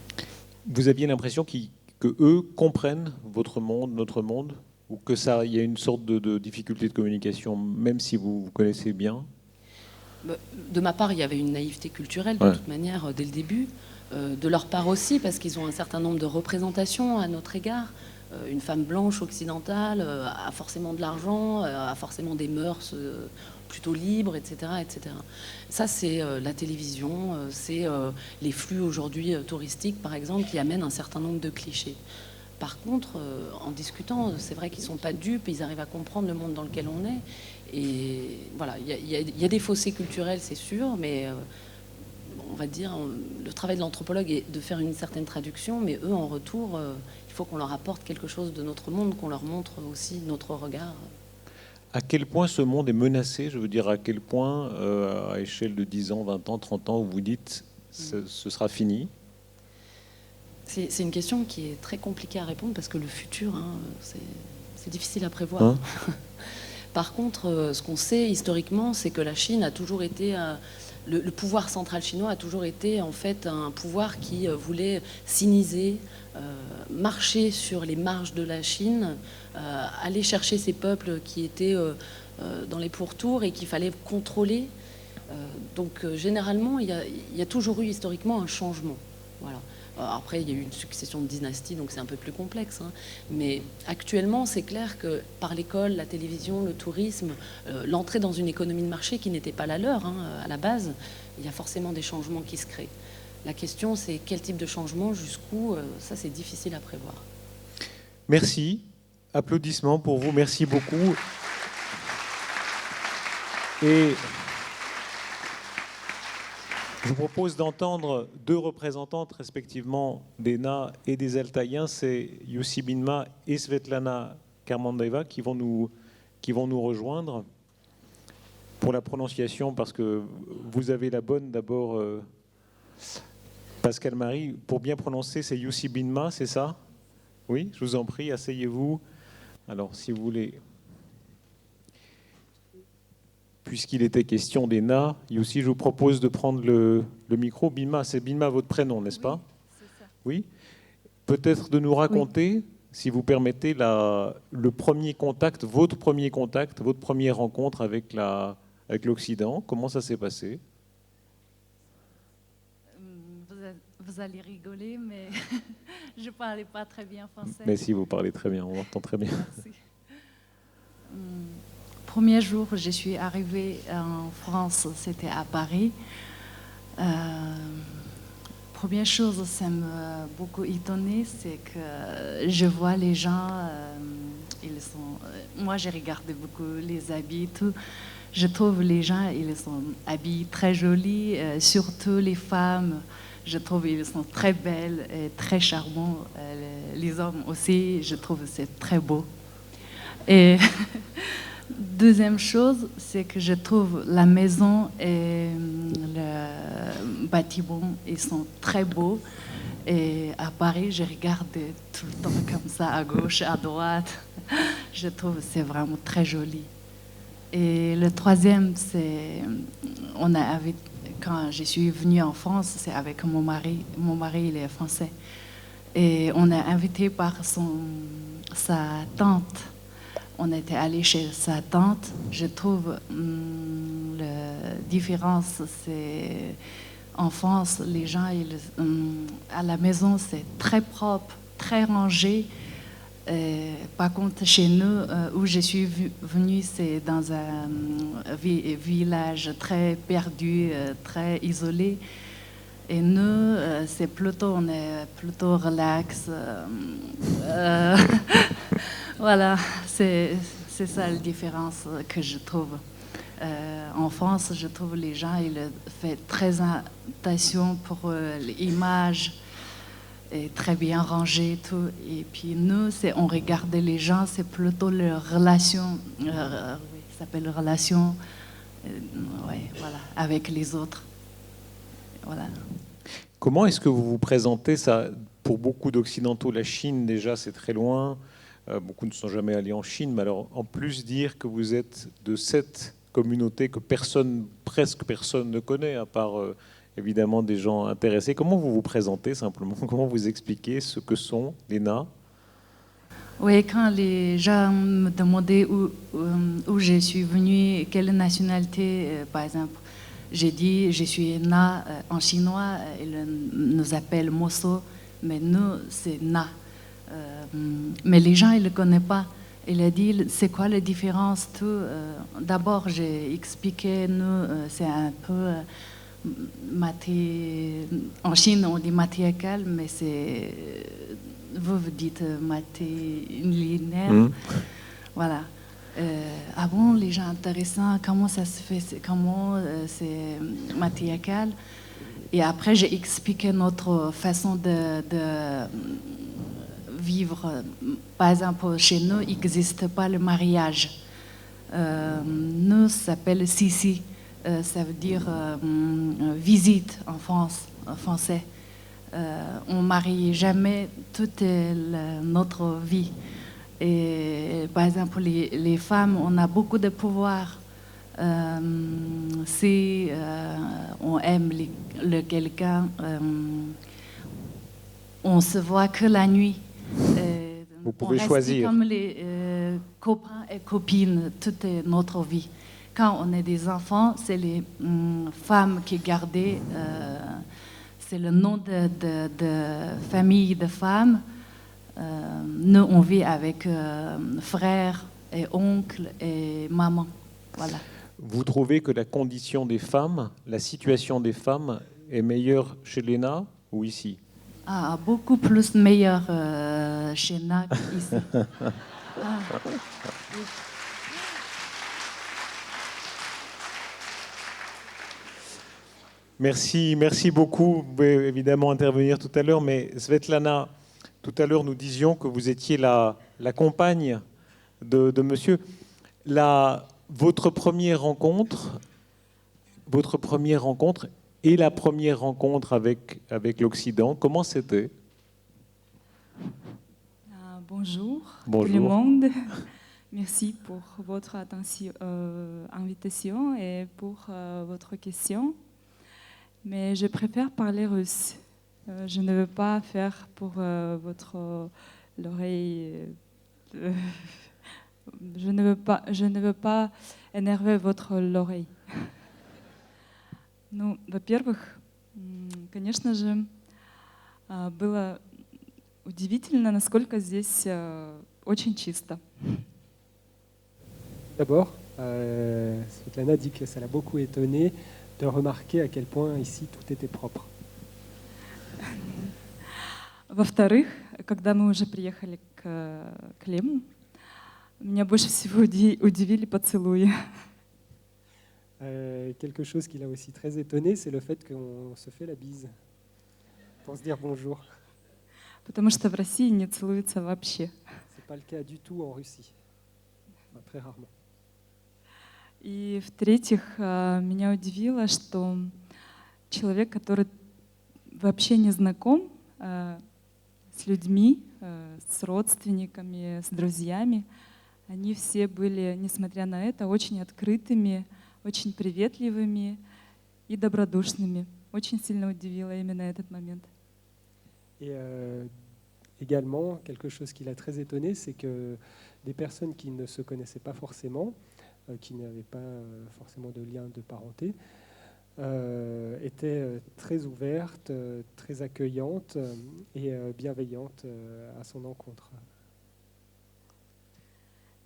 S6: Vous aviez l'impression que eux comprennent votre monde, notre monde, ou que ça, il y a une sorte de difficulté de communication, même si vous connaissez bien?
S9: De ma part, il y avait une naïveté culturelle, de toute manière, dès le début. De leur part aussi, parce qu'ils ont un certain nombre de représentations à notre égard. Une femme blanche occidentale a forcément de l'argent, a forcément des mœurs plutôt libres, etc., etc. Ça, c'est la télévision, c'est les flux aujourd'hui touristiques, par exemple, qui amènent un certain nombre de clichés. Par contre, en discutant, c'est vrai qu'ils ne sont pas dupes, ils arrivent à comprendre le monde dans lequel on est. Et voilà, il y a des fossés culturels, c'est sûr, mais on va dire, le travail de l'anthropologue est de faire une certaine traduction, mais eux, en retour, il faut qu'on leur apporte quelque chose de notre monde, qu'on leur montre aussi notre regard.
S6: À quel point ce monde est menacé? Je veux dire, à quel point, à échelle de 10 ans, 20 ans, 30 ans, vous dites ce sera fini?
S9: C'est une question qui est très compliquée à répondre parce que le futur, hein, c'est difficile à prévoir. Par contre, ce qu'on sait historiquement, c'est que la Chine a toujours été le pouvoir central chinois a toujours été en fait un pouvoir qui voulait siniser, marcher sur les marges de la Chine, aller chercher ces peuples qui étaient dans les pourtours et qu'il fallait contrôler. Donc généralement, il y a toujours eu historiquement un changement. Voilà. Après, il y a eu une succession de dynasties, donc c'est un peu plus complexe. Hein. Mais actuellement, c'est clair que par l'école, la télévision, le tourisme, l'entrée dans une économie de marché qui n'était pas la leur hein, à la base, il y a forcément des changements qui se créent. La question, c'est quel type de changement, jusqu'où, ça c'est difficile à prévoir.
S6: Merci. Applaudissements pour vous. Merci beaucoup. Et je vous propose d'entendre deux représentantes, respectivement des Na et des Altaïens. C'est Jussi Binma et Svetlana Kermandeva qui vont nous rejoindre pour la prononciation, parce que vous avez la bonne d'abord, Pascal Marie. Pour bien prononcer, c'est Jussi Binma, c'est ça? Oui, je vous en prie, asseyez-vous. Alors, si vous voulez... Puisqu'il était question des Na, Jussi, je vous propose de prendre le micro. Binma, c'est Binma votre prénom, n'est-ce pas?
S10: C'est ça.
S6: Oui. Peut-être de nous raconter, si vous permettez, le premier contact, votre première rencontre avec l'Occident. Comment ça s'est passé?
S10: Vous allez rigoler, mais je ne parlais pas très bien français.
S6: Mais si, vous parlez très bien, on entend très bien.
S10: Merci. Premier jour, je suis arrivée en France, c'était à Paris. Première chose, ça m'a beaucoup étonnée, c'est que je vois les gens, moi j'ai regardé beaucoup les habits et tout. Je trouve les gens, ils sont habillés très jolis, surtout les femmes. Je trouve qu'ils sont très belles et très charmants. Les hommes aussi, je trouve que c'est très beau. Et deuxième chose, c'est que je trouve la maison et le bâtiment, ils sont très beaux. Et à Paris, je regarde tout le temps comme ça, à gauche, à droite. Je trouve que c'est vraiment très joli. Et le troisième, c'est quand je suis venue en France, c'est avec mon mari. Mon mari, il est français. Et on est invité par sa tante. On était allé chez sa tante. Je trouve la différence, c'est en France, les gens, à la maison, c'est très propre, très rangé. Par contre, chez nous, où je suis venue, c'est dans un village très perdu, très isolé. Et nous, on est plutôt relax. Voilà, c'est ça la différence que je trouve. En France, je trouve les gens, ils font très attention pour l'image, et très bien rangé tout. Et puis nous, on regarde les gens, c'est plutôt leur relation, ça s'appelle relation, voilà, avec les autres. Voilà.
S6: Comment est-ce que vous vous présentez ça? Pour beaucoup d'Occidentaux, la Chine, déjà, c'est très loin. Beaucoup ne sont jamais allés en Chine, mais alors en plus dire que vous êtes de cette communauté que presque personne ne connaît, à part évidemment des gens intéressés. Comment vous vous présentez simplement? Comment vous expliquez ce que sont les Na?
S10: Oui, quand les gens me demandaient où je suis venue, quelle nationalité, par exemple, j'ai dit je suis Na en chinois, ils nous appellent Mosso, mais nous c'est Na. Mais les gens, ils ne le connaissent pas. Il a dit, c'est quoi la différence tout. D'abord, j'ai expliqué, nous, c'est un peu en Chine, on dit matriarcal, mais c'est, vous dites matrilinéaire. Voilà. Ah bon, les gens intéressants, comment ça se fait, comment c'est matriarcal. Et après, j'ai expliqué notre façon de vivre. Par exemple, chez nous, il n'existe pas le mariage. Nous, ça s'appelle Sissi. Ça veut dire visite en français. On ne marie jamais toute notre vie. Et par exemple, les femmes, on a beaucoup de pouvoir. Si on aime quelqu'un, on se voit que la nuit.
S6: Vous pouvez
S10: on reste
S6: choisir.
S10: comme les copains et copines toute notre vie. Quand on est des enfants, c'est les femmes qui gardaient, c'est le nom de famille de femmes. Nous, on vit avec frères et oncles et maman. Voilà.
S6: Vous trouvez que la condition des femmes, la situation des femmes est meilleure chez l'ENA ou ici?
S10: Ah, beaucoup plus meilleur chez NAC qu'ici.
S6: Merci beaucoup. Vous pouvez évidemment intervenir tout à l'heure, mais Svetlana, tout à l'heure nous disions que vous étiez la compagne de monsieur. Votre première rencontre et la première rencontre avec l'Occident, comment c'était?
S11: Bonjour,
S6: Bonjour
S11: tout le monde. Merci pour votre invitation et pour votre question. Mais je préfère parler russe. Je ne veux pas faire pour votre l'oreille. Je ne veux pas énerver votre l'oreille. Ну, во-первых, конечно же, было удивительно, насколько здесь очень чисто.
S8: D'abord, Svetlana dit que ça l'a beaucoup étonnée de remarquer à quel point ici tout était propre.
S11: Во-вторых, когда мы уже приехали к Лему, меня больше всего удивили поцелуи.
S8: Quelque chose qui l'a aussi très étonné, c'est le fait qu'on se fait la bise pour se dire bonjour.
S11: Потому что в России не целуются вообще.
S8: C'est pas le cas du tout en Russie, enfin, très rarement.
S11: И в-третьих, меня удивило, что человек, который вообще не знаком с людьми, с родственниками, с друзьями, они все были, несмотря на это, очень открытыми, очень приветливыми и добродушными. Очень сильно удивило именно этот момент.
S8: Et également, quelque chose qui l'a très étonné, c'est que des personnes qui ne se connaissaient pas forcément, qui n'avaient pas forcément de lien de parenté, étaient très ouvertes, très accueillantes et bienveillantes à son encontre.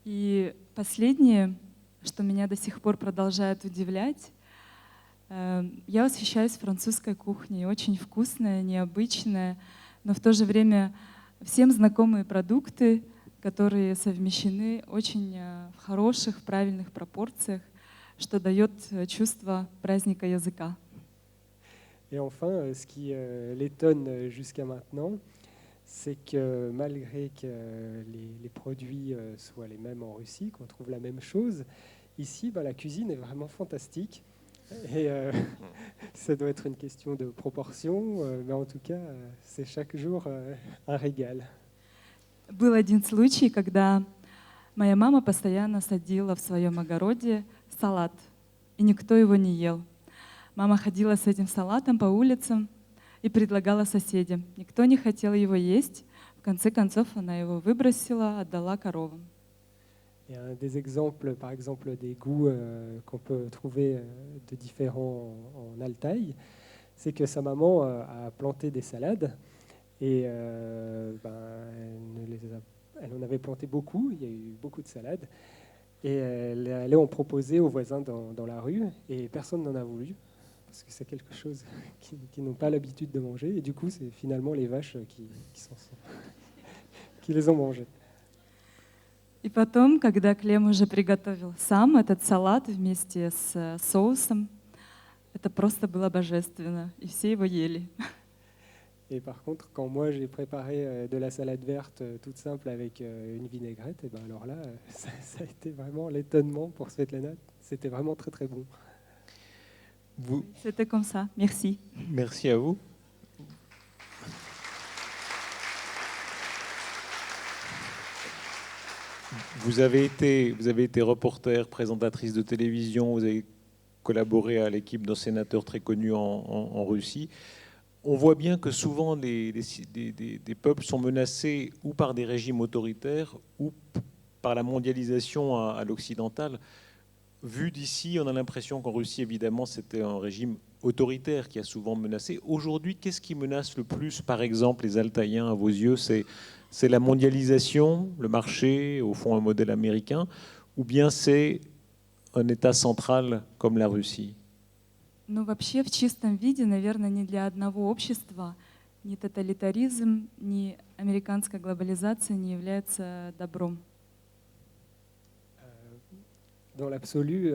S11: И последнее, что меня до сих пор продолжает удивлять, я восхищаюсь французской кухней, очень вкусная, необычная, но в то же время всем знакомые продукты, которые совмещены очень в хороших, правильных пропорциях, что дает чувство праздника языка.
S8: Et enfin, ce qui l'étonne jusqu'à maintenant, c'est que malgré que les produits soient les mêmes en Russie, qu'on trouve la même chose, ici, la cuisine est vraiment fantastique. Et ça doit être une question de proportion, mais en tout cas, c'est chaque jour un régal.
S11: Был один случай, когда моя мама постоянно садила в своем огороде салат, и никто его не ел. Мама ходила с этим салатом по улицам и предлагала soседям. Никто не хотел его есть. В конце концов, она его выбросила, отдала коровам.
S8: Et un des exemples, par exemple, des goûts qu'on peut trouver de différents en Altaï, c'est que sa maman a planté des salades et elle en avait planté beaucoup, il y a eu beaucoup de salades, et elle allait en proposer aux voisins dans la rue et personne n'en a voulu, parce que c'est quelque chose qu'ils n'ont pas l'habitude de manger, et du coup, c'est finalement les vaches qui les ont mangées.
S11: И потом, когда Клем уже приготовил сам этот салат вместе с соусом, это просто было божественно, и все его ели.
S8: Et par contre, quand moi j'ai préparé de la salade verte toute simple avec une vinaigrette, et ben alors là, ça a été vraiment l'étonnement pour Svetlana. C'était vraiment très très bon.
S11: C'était comme ça. Merci.
S6: Merci à vous. Vous avez été reporter, présentatrice de télévision, vous avez collaboré à l'équipe d'un sénateur très connu en Russie. On voit bien que souvent des peuples sont menacés ou par des régimes autoritaires ou par la mondialisation à l'occidental. Vu d'ici, on a l'impression qu'en Russie, évidemment, c'était un régime autoritaire qui a souvent menacé. Aujourd'hui, qu'est-ce qui menace le plus, par exemple, les Altaïens, à vos yeux? C'est la mondialisation, le marché, au fond un modèle américain, ou bien c'est un État central comme la Russie?
S11: Ну, вообще, в чистом виде, наверное, ни для одного общества ни тоталитаризм, ни американская глобализация не является добром.
S8: Dans l'absolu,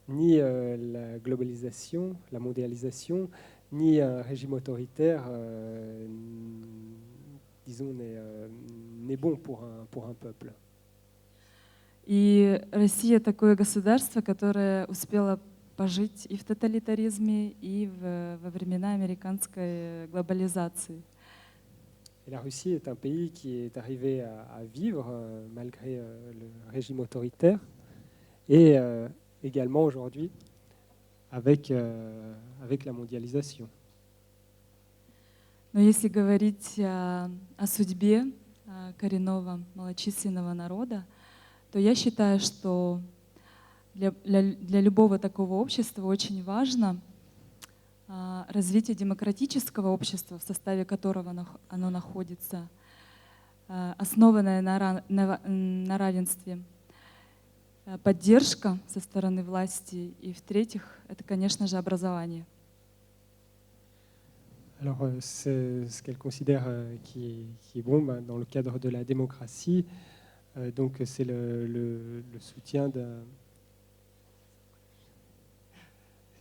S8: ni la globalisation, la mondialisation, ni un régime autoritaire, disons, n'est bon pour un peuple.
S11: И Россия такое государство, которое успело пожить и в тоталитаризме, и во времена американской глобализации.
S8: Et la Russie est un pays qui est arrivé à vivre malgré le régime autoritaire et également aujourd'hui avec la mondialisation.
S11: Но если говорить о судьбе коренного малочисленного народа, то я считаю, что для любого такого общества очень важно развитие демократического общества, в составе которого оно находится, основанное на равенстве, поддержка со стороны власти и, в-третьих, это, конечно же, образование.
S8: Alors, c'est ce qu'elle considère qui est bon dans le cadre de la démocratie. Donc, c'est le soutien de...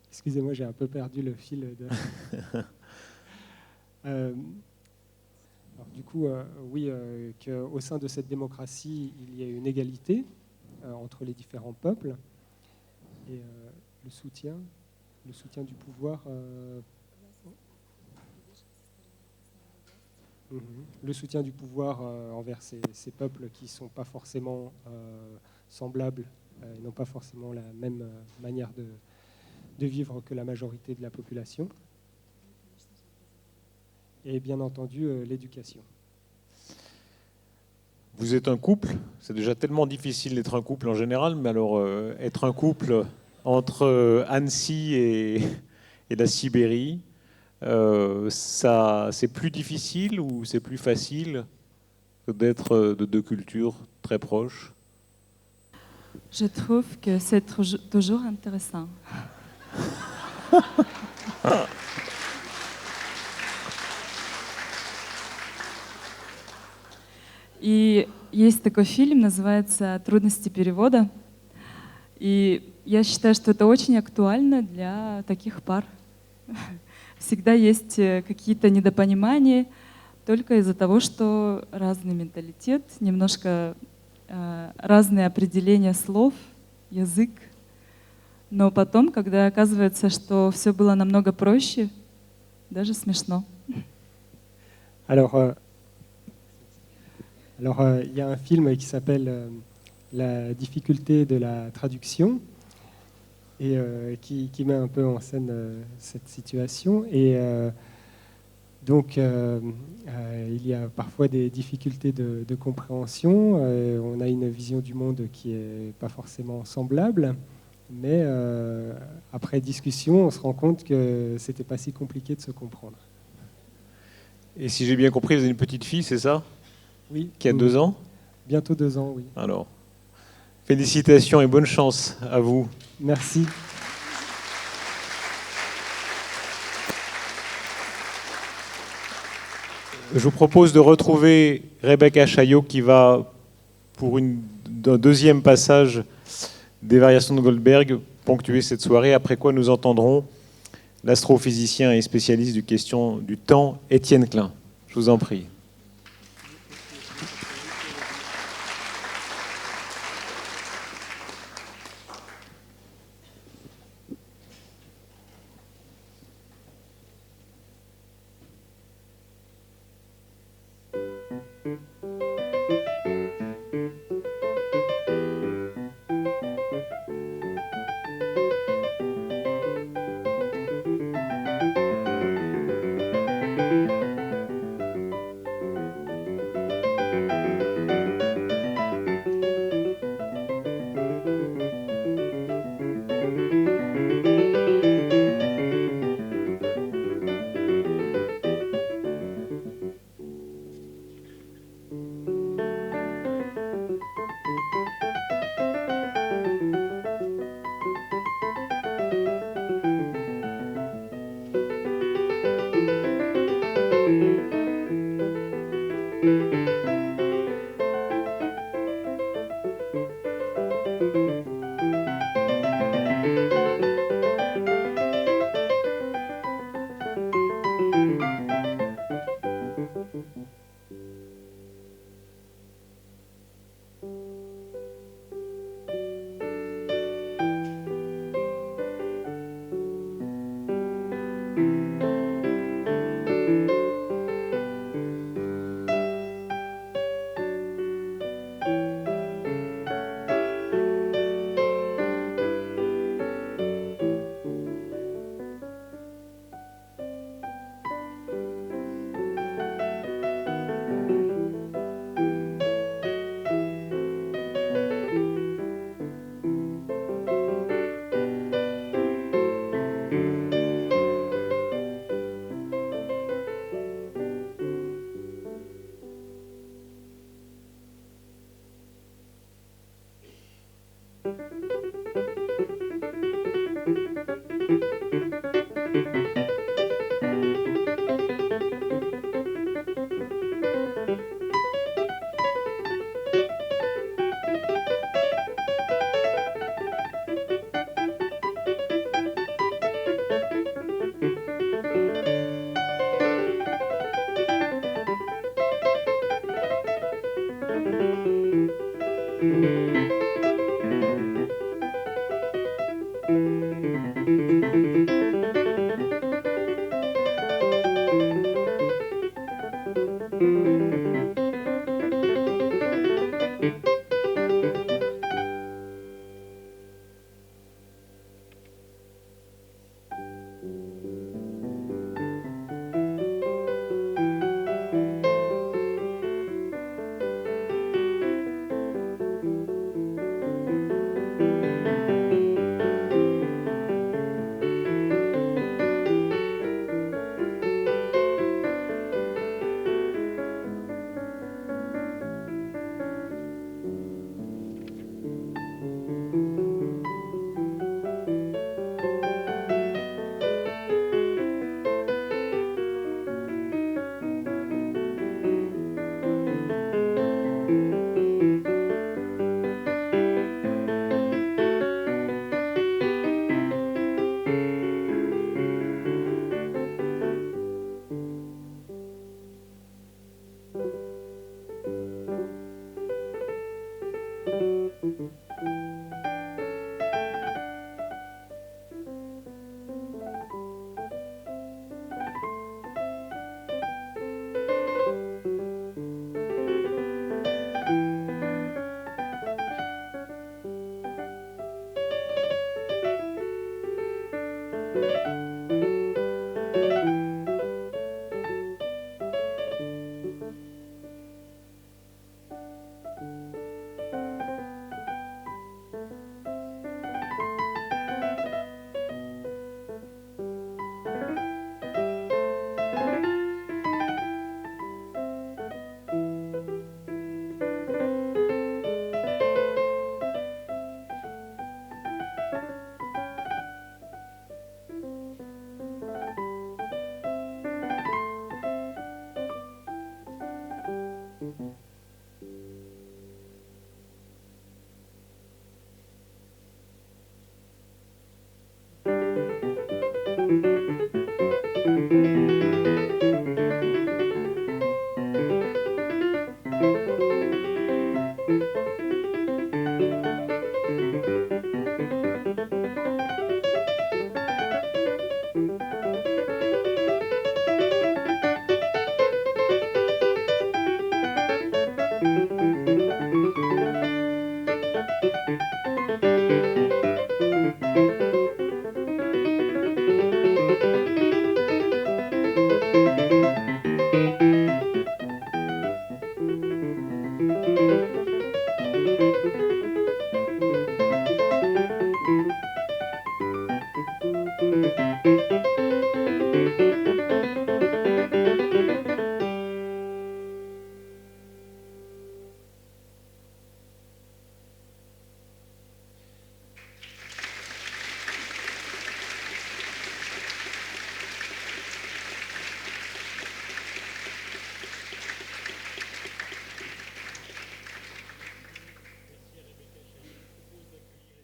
S8: Excusez-moi, j'ai un peu perdu le fil de... Alors, du coup, oui, qu'au sein de cette démocratie, il y a une égalité entre les différents peuples et le soutien du pouvoir... Le soutien du pouvoir envers ces peuples qui ne sont pas forcément semblables et n'ont pas forcément la même manière de vivre que la majorité de la population. Et bien entendu, l'éducation.
S6: Vous êtes un couple, c'est déjà tellement difficile d'être un couple en général, mais alors être un couple entre Annecy et la Sibérie, ça, c'est plus difficile ou c'est plus facile que d'être de deux cultures très proches?
S11: Je trouve que c'est toujours intéressant. И есть такой фильм, называется «Трудности перевода». И я считаю, что это очень актуально для таких пар. Всегда есть какие-то недопонимания только из-за того, что разный менталитет, немножко разные определения слов, язык. Но потом, когда оказывается, что все было намного проще, даже смешно.
S8: Alors, il y a un film qui s'appelle La difficulté de la traduction et qui met un peu en scène cette situation. Et donc, il y a parfois des difficultés de compréhension. On a une vision du monde qui n'est pas forcément semblable. Mais après discussion, on se rend compte que ce n'était pas si compliqué de se comprendre.
S6: Et si j'ai bien compris, vous avez une petite fille, c'est ça?
S8: Oui.
S6: Qui a 2 ans?
S8: Bientôt 2 ans, oui.
S6: Alors, félicitations et bonne chance à vous.
S8: Merci.
S6: Je vous propose de retrouver Rebecca Chaillot qui va, pour un deuxième passage des variations de Goldberg, ponctuer cette soirée, après quoi nous entendrons l'astrophysicien et spécialiste du question du temps, Étienne Klein. Je vous en prie.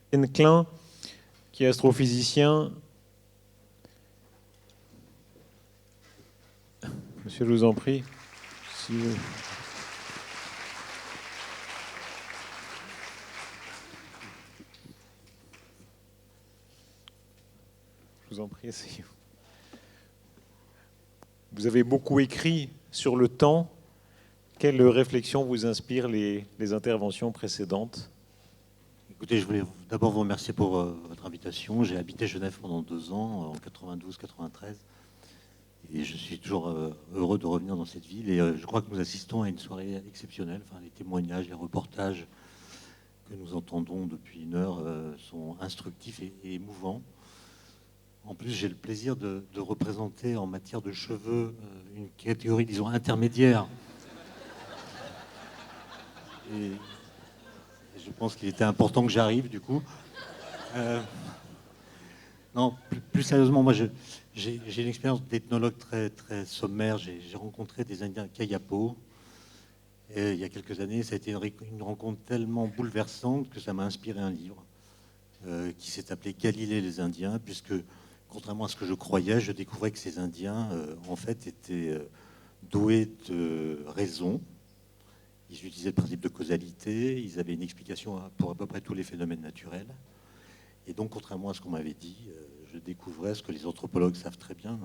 S6: Ken Klein, qui est astrophysicien. Monsieur, je vous en prie. Si vous... Je vous en prie, essayez. Vous avez beaucoup écrit sur le temps. Quelle réflexion vous inspirent les interventions précédentes?
S12: Écoutez, je voulais d'abord vous remercier pour votre invitation. J'ai habité Genève pendant 2 ans, en 92-93. Et je suis toujours heureux de revenir dans cette ville. Et je crois que nous assistons à une soirée exceptionnelle. Enfin, les témoignages, les reportages que nous entendons depuis 1 heure sont instructifs et émouvants. En plus, j'ai le plaisir de représenter en matière de cheveux une catégorie, disons, intermédiaire. Et je pense qu'il était important que j'arrive, du coup. Non, plus sérieusement, moi, j'ai une expérience d'ethnologue très, très sommaire. J'ai rencontré des Indiens Kayapo. Et il y a quelques années, ça a été une rencontre tellement bouleversante que ça m'a inspiré un livre qui s'est appelé Galilée les Indiens, puisque, contrairement à ce que je croyais, je découvrais que ces Indiens, en fait, étaient doués de raison. Ils utilisaient le principe de causalité, ils avaient une explication pour à peu près tous les phénomènes naturels. Et donc, contrairement à ce qu'on m'avait dit, je découvrais ce que les anthropologues savent très bien,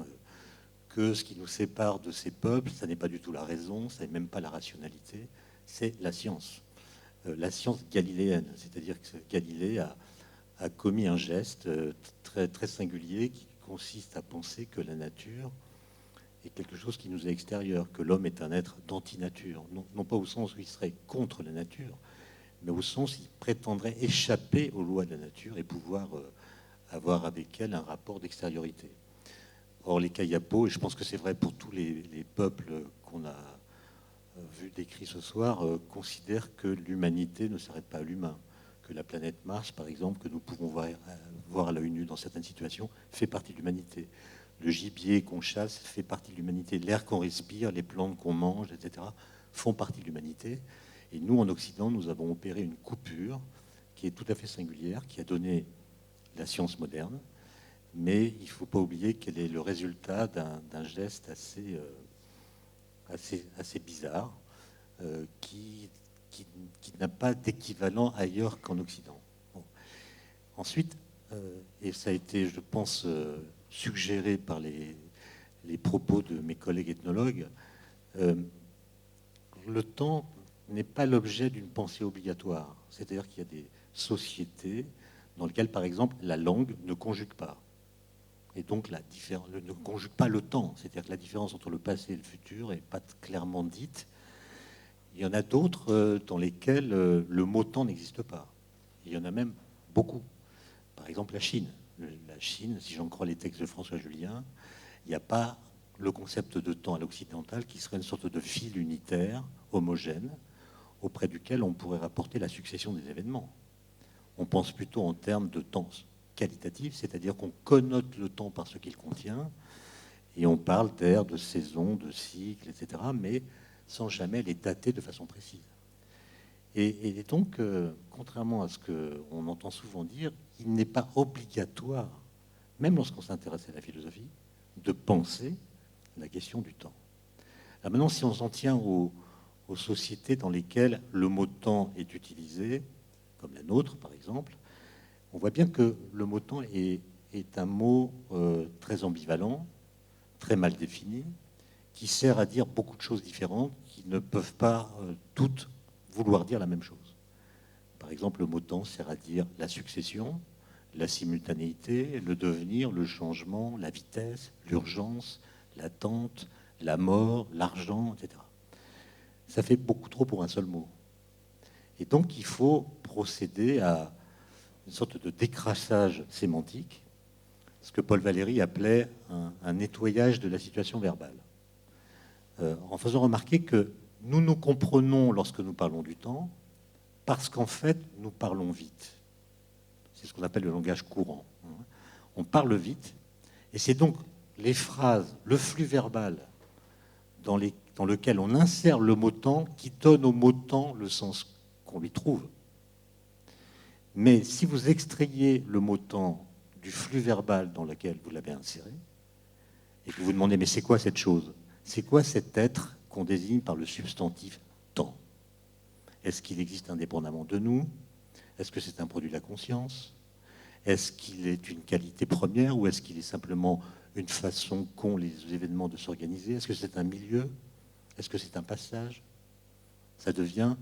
S12: que ce qui nous sépare de ces peuples, ça n'est pas du tout la raison, ça n'est même pas la rationalité, c'est la science galiléenne. C'est-à-dire que Galilée a commis un geste très, très singulier qui consiste à penser que la nature est quelque chose qui nous est extérieur, que l'homme est un être d'antinature, non pas au sens où il serait contre la nature, mais au sens où il prétendrait échapper aux lois de la nature et pouvoir avoir avec elle un rapport d'extériorité. Or, les Kayapo, et je pense que c'est vrai pour tous les peuples qu'on a vus décrits ce soir, considèrent que l'humanité ne s'arrête pas à l'humain, que la planète Mars, par exemple, que nous pouvons voir à l'œil nu dans certaines situations, fait partie de l'humanité. Le gibier qu'on chasse fait partie de l'humanité. L'air qu'on respire, les plantes qu'on mange, etc., font partie de l'humanité. Et nous, en Occident, nous avons opéré une coupure qui est tout à fait singulière, qui a donné la science moderne. Mais il ne faut pas oublier qu'elle est le résultat d'un geste assez bizarre, qui n'a pas d'équivalent ailleurs qu'en Occident. Bon. Ensuite, et ça a été, je pense, suggéré par les propos de mes collègues ethnologues, le temps n'est pas l'objet d'une pensée obligatoire. C'est-à-dire qu'il y a des sociétés dans lesquelles, par exemple, la langue ne conjugue pas. Et donc, ne conjugue pas le temps. C'est-à-dire que la différence entre le passé et le futur n'est pas clairement dite. Il y en a d'autres dans lesquelles le mot temps n'existe pas. Il y en a même beaucoup. Par exemple, la Chine. La Chine, si j'en crois les textes de François Julien, il n'y a pas le concept de temps à l'occidental qui serait une sorte de fil unitaire, homogène, auprès duquel on pourrait rapporter la succession des événements. On pense plutôt en termes de temps qualitatif, c'est-à-dire qu'on connote le temps par ce qu'il contient, et on parle d'ère, de saison, de cycle, etc., mais sans jamais les dater de façon précise. Et donc, contrairement à ce qu'on entend souvent dire, il n'est pas obligatoire, même lorsqu'on s'intéresse à la philosophie, de penser la question du temps. Alors maintenant, si on s'en tient aux sociétés dans lesquelles le mot temps est utilisé, comme la nôtre par exemple, on voit bien que le mot temps est un mot très ambivalent, très mal défini, qui sert à dire beaucoup de choses différentes qui ne peuvent pas toutes vouloir dire la même chose. Par exemple, le mot temps sert à dire la succession, la simultanéité, le devenir, le changement, la vitesse, l'urgence, l'attente, la mort, l'argent, etc. Ça fait beaucoup trop pour un seul mot. Et donc, il faut procéder à une sorte de décrassage sémantique, ce que Paul Valéry appelait un nettoyage de la situation verbale, en faisant remarquer que nous nous comprenons lorsque nous parlons du temps, parce qu'en fait, nous parlons vite. C'est ce qu'on appelle le langage courant. On parle vite, et c'est donc les phrases, le flux verbal dans lequel on insère le mot temps qui donne au mot temps le sens qu'on lui trouve. Mais si vous extrayez le mot temps du flux verbal dans lequel vous l'avez inséré, et que vous vous demandez, mais c'est quoi cette chose? C'est quoi cet être qu'on désigne par le substantif temps? Est-ce qu'il existe indépendamment de nous? Est-ce que c'est un produit de la conscience? Est-ce qu'il est une qualité première ou est-ce qu'il est simplement une façon qu'ont les événements de s'organiser? Est-ce que c'est un milieu? Est-ce que c'est un passage? Ça devient,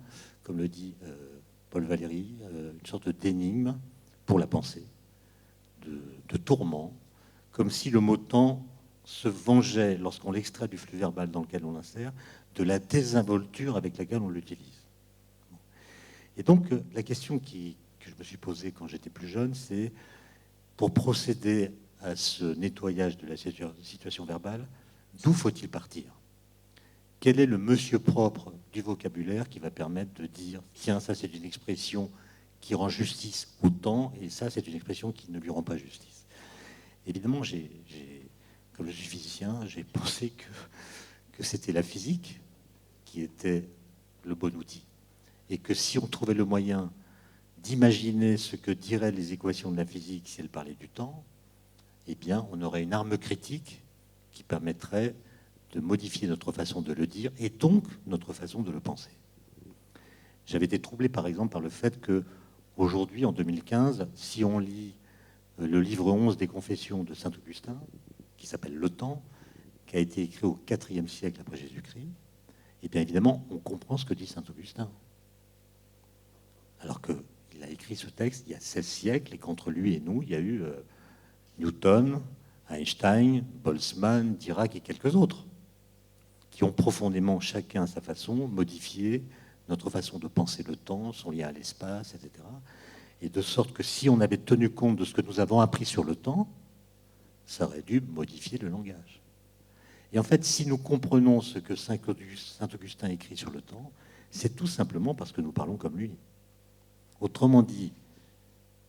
S12: comme le dit Paul Valéry, une sorte d'énigme pour la pensée, de tourment, comme si le mot temps se vengeait, lorsqu'on l'extrait du flux verbal dans lequel on l'insère, de la désinvolture avec laquelle on l'utilise. Et donc, la question que je me suis posée quand j'étais plus jeune, c'est, pour procéder à ce nettoyage de la situation verbale, d'où faut-il partir? Quel est le monsieur propre du vocabulaire qui va permettre de dire « Tiens, ça c'est une expression qui rend justice au temps, et ça c'est une expression qui ne lui rend pas justice ». Évidemment, comme je suis physicien, j'ai pensé que c'était la physique qui était le bon outil. Et que si on trouvait le moyen d'imaginer ce que diraient les équations de la physique si elles parlaient du temps, eh bien, on aurait une arme critique qui permettrait de modifier notre façon de le dire et donc notre façon de le penser. J'avais été troublé, par exemple, par le fait que aujourd'hui, en 2015, si on lit le livre 11 des Confessions de saint Augustin, qui s'appelle Le Temps, qui a été écrit au IVe siècle après Jésus-Christ, et bien évidemment, on comprend ce que dit saint Augustin. Alors qu'il a écrit ce texte il y a 16 siècles, et qu'entre lui et nous, il y a eu Newton, Einstein, Boltzmann, Dirac et quelques autres, qui ont profondément, chacun à sa façon, modifié notre façon de penser le temps, son lien à l'espace, etc. Et de sorte que si on avait tenu compte de ce que nous avons appris sur le temps, ça aurait dû modifier le langage. Et en fait, si nous comprenons ce que saint Augustin écrit sur le temps, c'est tout simplement parce que nous parlons comme lui. Autrement dit,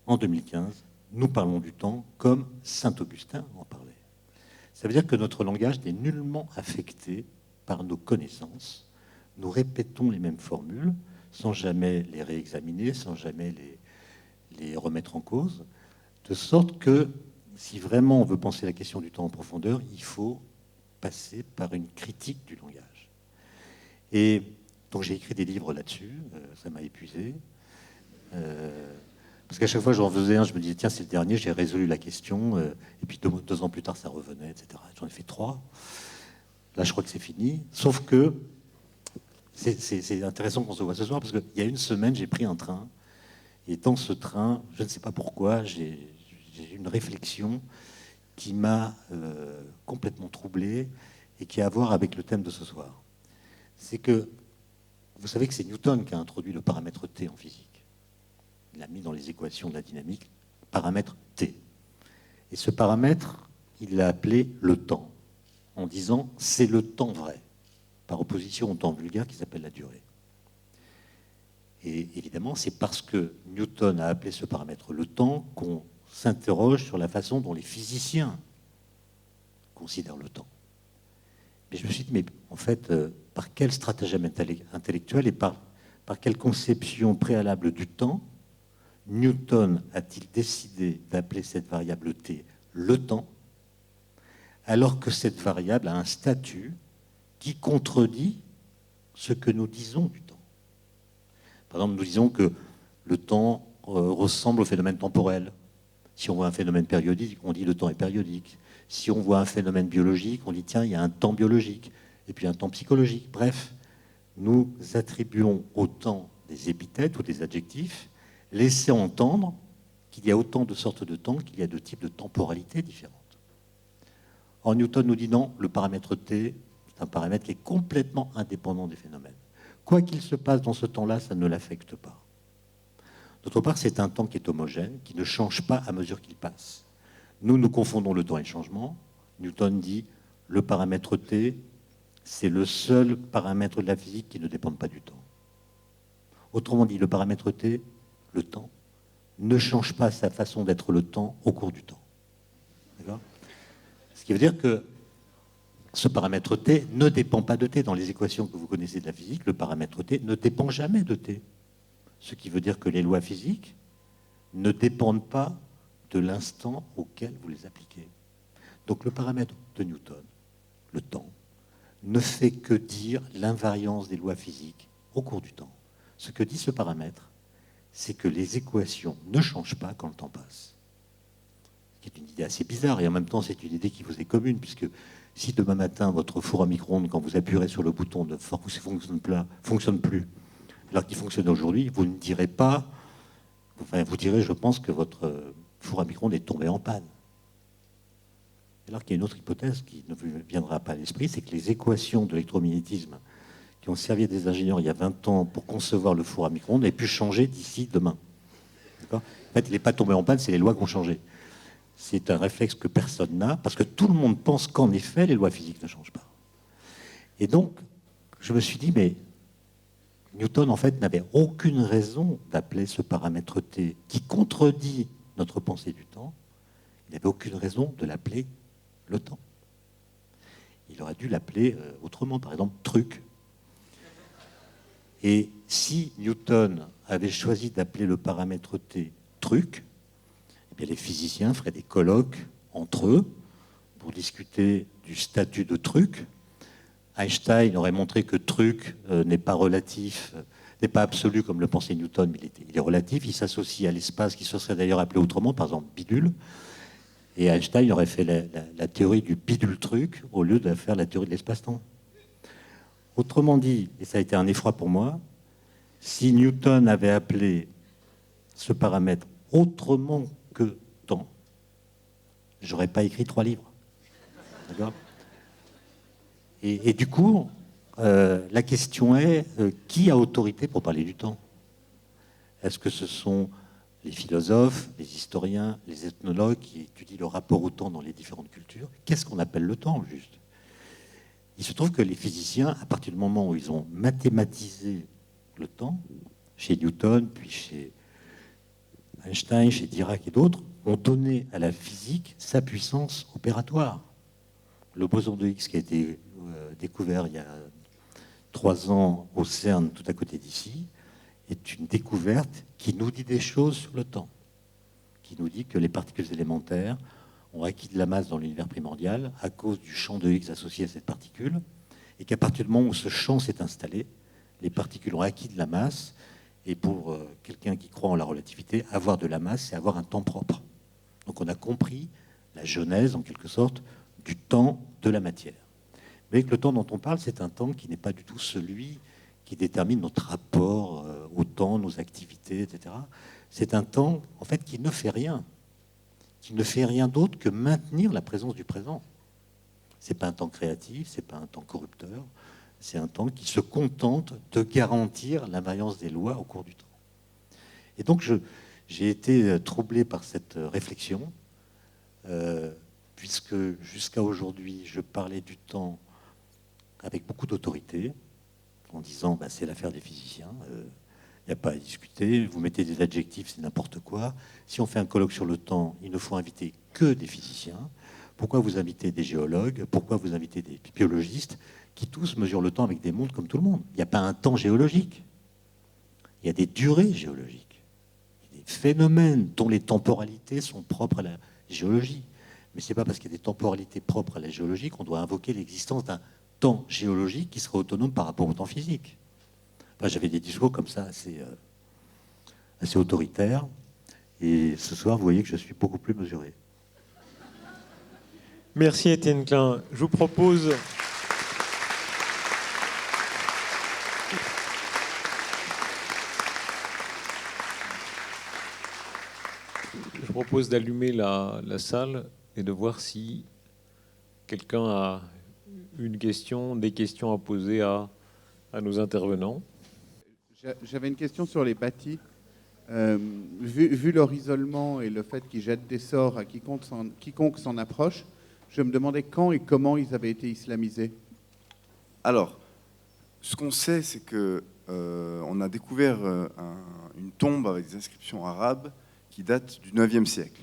S12: en 2015, nous parlons du temps comme saint Augustin en parlait. Ça veut dire que notre langage n'est nullement affecté par nos connaissances. Nous répétons les mêmes formules sans jamais les réexaminer, sans jamais les remettre en cause, de sorte que si vraiment on veut penser la question du temps en profondeur, il faut passer par une critique du langage. Et donc j'ai écrit des livres là-dessus, ça m'a épuisé. Parce qu'à chaque fois j'en faisais un, je me disais tiens c'est le dernier, j'ai résolu la question, et puis deux ans plus tard ça revenait, etc. J'en ai fait 3. Là je crois que c'est fini, sauf que c'est intéressant qu'on se voit ce soir, parce qu'il y a une semaine j'ai pris un train, et dans ce train, je ne sais pas pourquoi, j'ai eu une réflexion qui m'a complètement troublé, et qui a à voir avec le thème de ce soir. C'est que, vous savez que c'est Newton qui a introduit le paramètre T en physique. Il l'a mis dans les équations de la dynamique, paramètre T. Et ce paramètre, il l'a appelé le temps, en disant c'est le temps vrai, par opposition au temps vulgaire qui s'appelle la durée. Et évidemment, c'est parce que Newton a appelé ce paramètre le temps qu'on s'interroge sur la façon dont les physiciens considèrent le temps. Mais je me suis dit, mais en fait, par quel stratagème intellectuel et par quelle conception préalable du temps Newton a-t-il décidé d'appeler cette variable t le temps, alors que cette variable a un statut qui contredit ce que nous disons du temps? Par exemple, nous disons que le temps ressemble au phénomène temporel. Si on voit un phénomène périodique, on dit le temps est périodique. Si on voit un phénomène biologique, on dit tiens, il y a un temps biologique, et puis un temps psychologique. Bref, nous attribuons au temps des épithètes ou des adjectifs, laissez entendre qu'il y a autant de sortes de temps qu'il y a de types de temporalité différentes. Or, Newton nous dit non, le paramètre T, c'est un paramètre qui est complètement indépendant des phénomènes. Quoi qu'il se passe dans ce temps-là, ça ne l'affecte pas. D'autre part, c'est un temps qui est homogène, qui ne change pas à mesure qu'il passe. Nous confondons le temps et le changement. Newton dit le paramètre T, c'est le seul paramètre de la physique qui ne dépend pas du temps. Autrement dit, le paramètre T, le temps, ne change pas sa façon d'être le temps au cours du temps. D'accord ? Ce qui veut dire que ce paramètre T ne dépend pas de T. Dans les équations que vous connaissez de la physique, le paramètre T ne dépend jamais de T. Ce qui veut dire que les lois physiques ne dépendent pas de l'instant auquel vous les appliquez. Donc le paramètre de Newton, le temps, ne fait que dire l'invariance des lois physiques au cours du temps. Ce que dit ce paramètre, c'est que les équations ne changent pas quand le temps passe. Ce qui est une idée assez bizarre, et en même temps c'est une idée qui vous est commune, puisque si demain matin votre four à micro-ondes, quand vous appuierez sur le bouton, ne fonctionne plus, alors qu'il fonctionne aujourd'hui, vous ne direz pas, enfin vous direz, je pense que votre four à micro-ondes est tombé en panne. Alors qu'il y a une autre hypothèse qui ne vous viendra pas à l'esprit, c'est que les équations de l'électromagnétisme qui ont servi à des ingénieurs il y a 20 ans pour concevoir le four à micro-ondes aient pu changer d'ici demain. En fait, il n'est pas tombé en panne, c'est les lois qui ont changé. C'est un réflexe que personne n'a, parce que tout le monde pense qu'en effet, les lois physiques ne changent pas. Et donc, je me suis dit, mais Newton, en fait, n'avait aucune raison d'appeler ce paramètre T, qui contredit notre pensée du temps, il n'avait aucune raison de l'appeler le temps. Il aurait dû l'appeler autrement, par exemple, truc. Et si Newton avait choisi d'appeler le paramètre T truc, eh bien les physiciens feraient des colloques entre eux pour discuter du statut de truc. Einstein aurait montré que truc n'est pas relatif, n'est pas absolu comme le pensait Newton, mais il est relatif. Il s'associe à l'espace qui se serait d'ailleurs appelé autrement, par exemple bidule. Et Einstein aurait fait la théorie du bidule truc au lieu de faire la théorie de l'espace-temps. Autrement dit, et ça a été un effroi pour moi, si Newton avait appelé ce paramètre autrement que temps, j'aurais pas écrit 3 livres. D'accord ? Et du coup, la question est, qui a autorité pour parler du temps ? Est-ce que ce sont les philosophes, les historiens, les ethnologues qui étudient le rapport au temps dans les différentes cultures ? Qu'est-ce qu'on appelle le temps, juste ? Il se trouve que les physiciens, à partir du moment où ils ont mathématisé le temps, chez Newton, puis chez Einstein, chez Dirac et d'autres, ont donné à la physique sa puissance opératoire. Le boson de Higgs qui a été découvert il y a 3 ans au CERN, tout à côté d'ici, est une découverte qui nous dit des choses sur le temps, qui nous dit que les particules élémentaires ont acquis de la masse dans l'univers primordial à cause du champ de Higgs associé à cette particule, et qu'à partir du moment où ce champ s'est installé, les particules ont acquis de la masse, et pour quelqu'un qui croit en la relativité, avoir de la masse, c'est avoir un temps propre. Donc on a compris la genèse, en quelque sorte, du temps de la matière. Mais le temps dont on parle, c'est un temps qui n'est pas du tout celui qui détermine notre rapport au temps, nos activités, etc. C'est un temps, en fait, qui ne fait rien. Qui ne fait rien d'autre que maintenir la présence du présent. C'est pas un temps créatif, c'est pas un temps corrupteur, c'est un temps qui se contente de garantir l'invariance des lois au cours du temps. Et donc, j'ai été troublé par cette réflexion, puisque jusqu'à aujourd'hui, je parlais du temps avec beaucoup d'autorité, en disant c'est l'affaire des physiciens, il n'y a pas à discuter, vous mettez des adjectifs, c'est n'importe quoi. Si on fait un colloque sur le temps, il ne faut inviter que des physiciens. Pourquoi vous invitez des géologues ? Pourquoi vous invitez des biologistes qui tous mesurent le temps avec des montres comme tout le monde ? Il n'y a pas un temps géologique. Il y a des durées géologiques. Il y a des phénomènes dont les temporalités sont propres à la géologie. Mais ce n'est pas parce qu'il y a des temporalités propres à la géologie qu'on doit invoquer l'existence d'un temps géologique qui serait autonome par rapport au temps physique. Enfin, j'avais des discours comme ça assez autoritaires. Et ce soir, vous voyez que je suis beaucoup plus mesuré.
S6: Merci Étienne Klein. Je vous propose... Je propose d'allumer la salle et de voir si quelqu'un a une question, des questions à poser à nos intervenants.
S13: J'avais une question sur les bâtis. Vu leur isolement et le fait qu'ils jettent des sorts à quiconque s'en approche, je me demandais quand et comment ils avaient été islamisés.
S5: Alors, ce qu'on sait, c'est que on a découvert une tombe avec des inscriptions arabes qui datent du 9e siècle.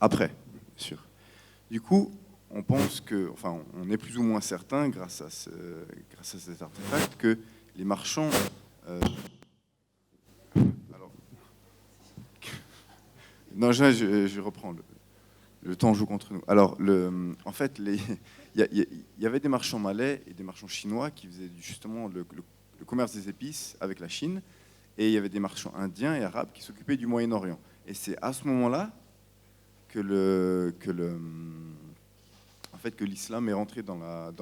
S5: Après, bien sûr. Du coup, on pense que, enfin, on est plus ou moins certain, grâce à cet artefact, que les marchands... alors, Non, je reprends. Le temps joue contre nous. Alors, en fait, il y avait des marchands malais et des marchands chinois qui faisaient justement le commerce des épices avec la Chine, et il y avait des marchands indiens et arabes qui s'occupaient du Moyen-Orient. Et c'est à ce moment-là que l'islam est rentré dans la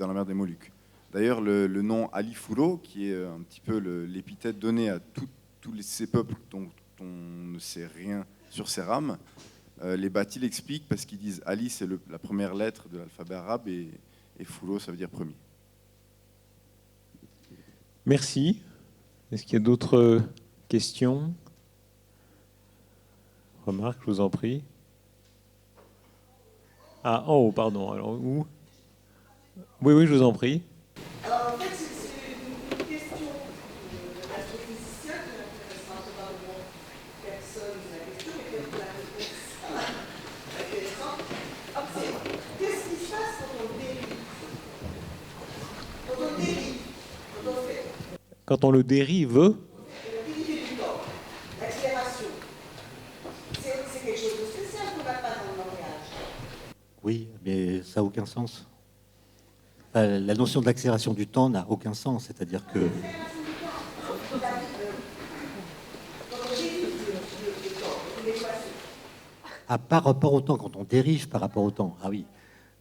S5: mer des Moluques. D'ailleurs, le nom Ali Fouro, qui est un petit peu l'épithète donnée à tous ces peuples dont on ne sait rien sur ces rames, les bâtis l'expliquent parce qu'ils disent Ali, c'est la première lettre de l'alphabet arabe, et Fouro, ça veut dire premier.
S6: Merci. Est-ce qu'il y a d'autres questions? Remarque, je vous en prie. Ah, en haut, pardon. Alors, où? Oui, je vous en prie.
S14: Alors, en fait, c'est une question d'astrophysicien qui n'intéresse probablement personne la question, mais qui la réponse intéressante. Qu'est-ce qui se passe quand on dérive? Quand on fait.
S6: Quand on le dérive,
S14: La dérivée du temps, l'accélération, c'est quelque chose de spécial qu'on n'a pas dans le langage.
S12: Oui, mais ça n'a aucun sens. Enfin, la notion de l'accélération du temps n'a aucun sens. C'est-à-dire que... Ah, par rapport au temps, quand on dérive par rapport au temps. Ah oui,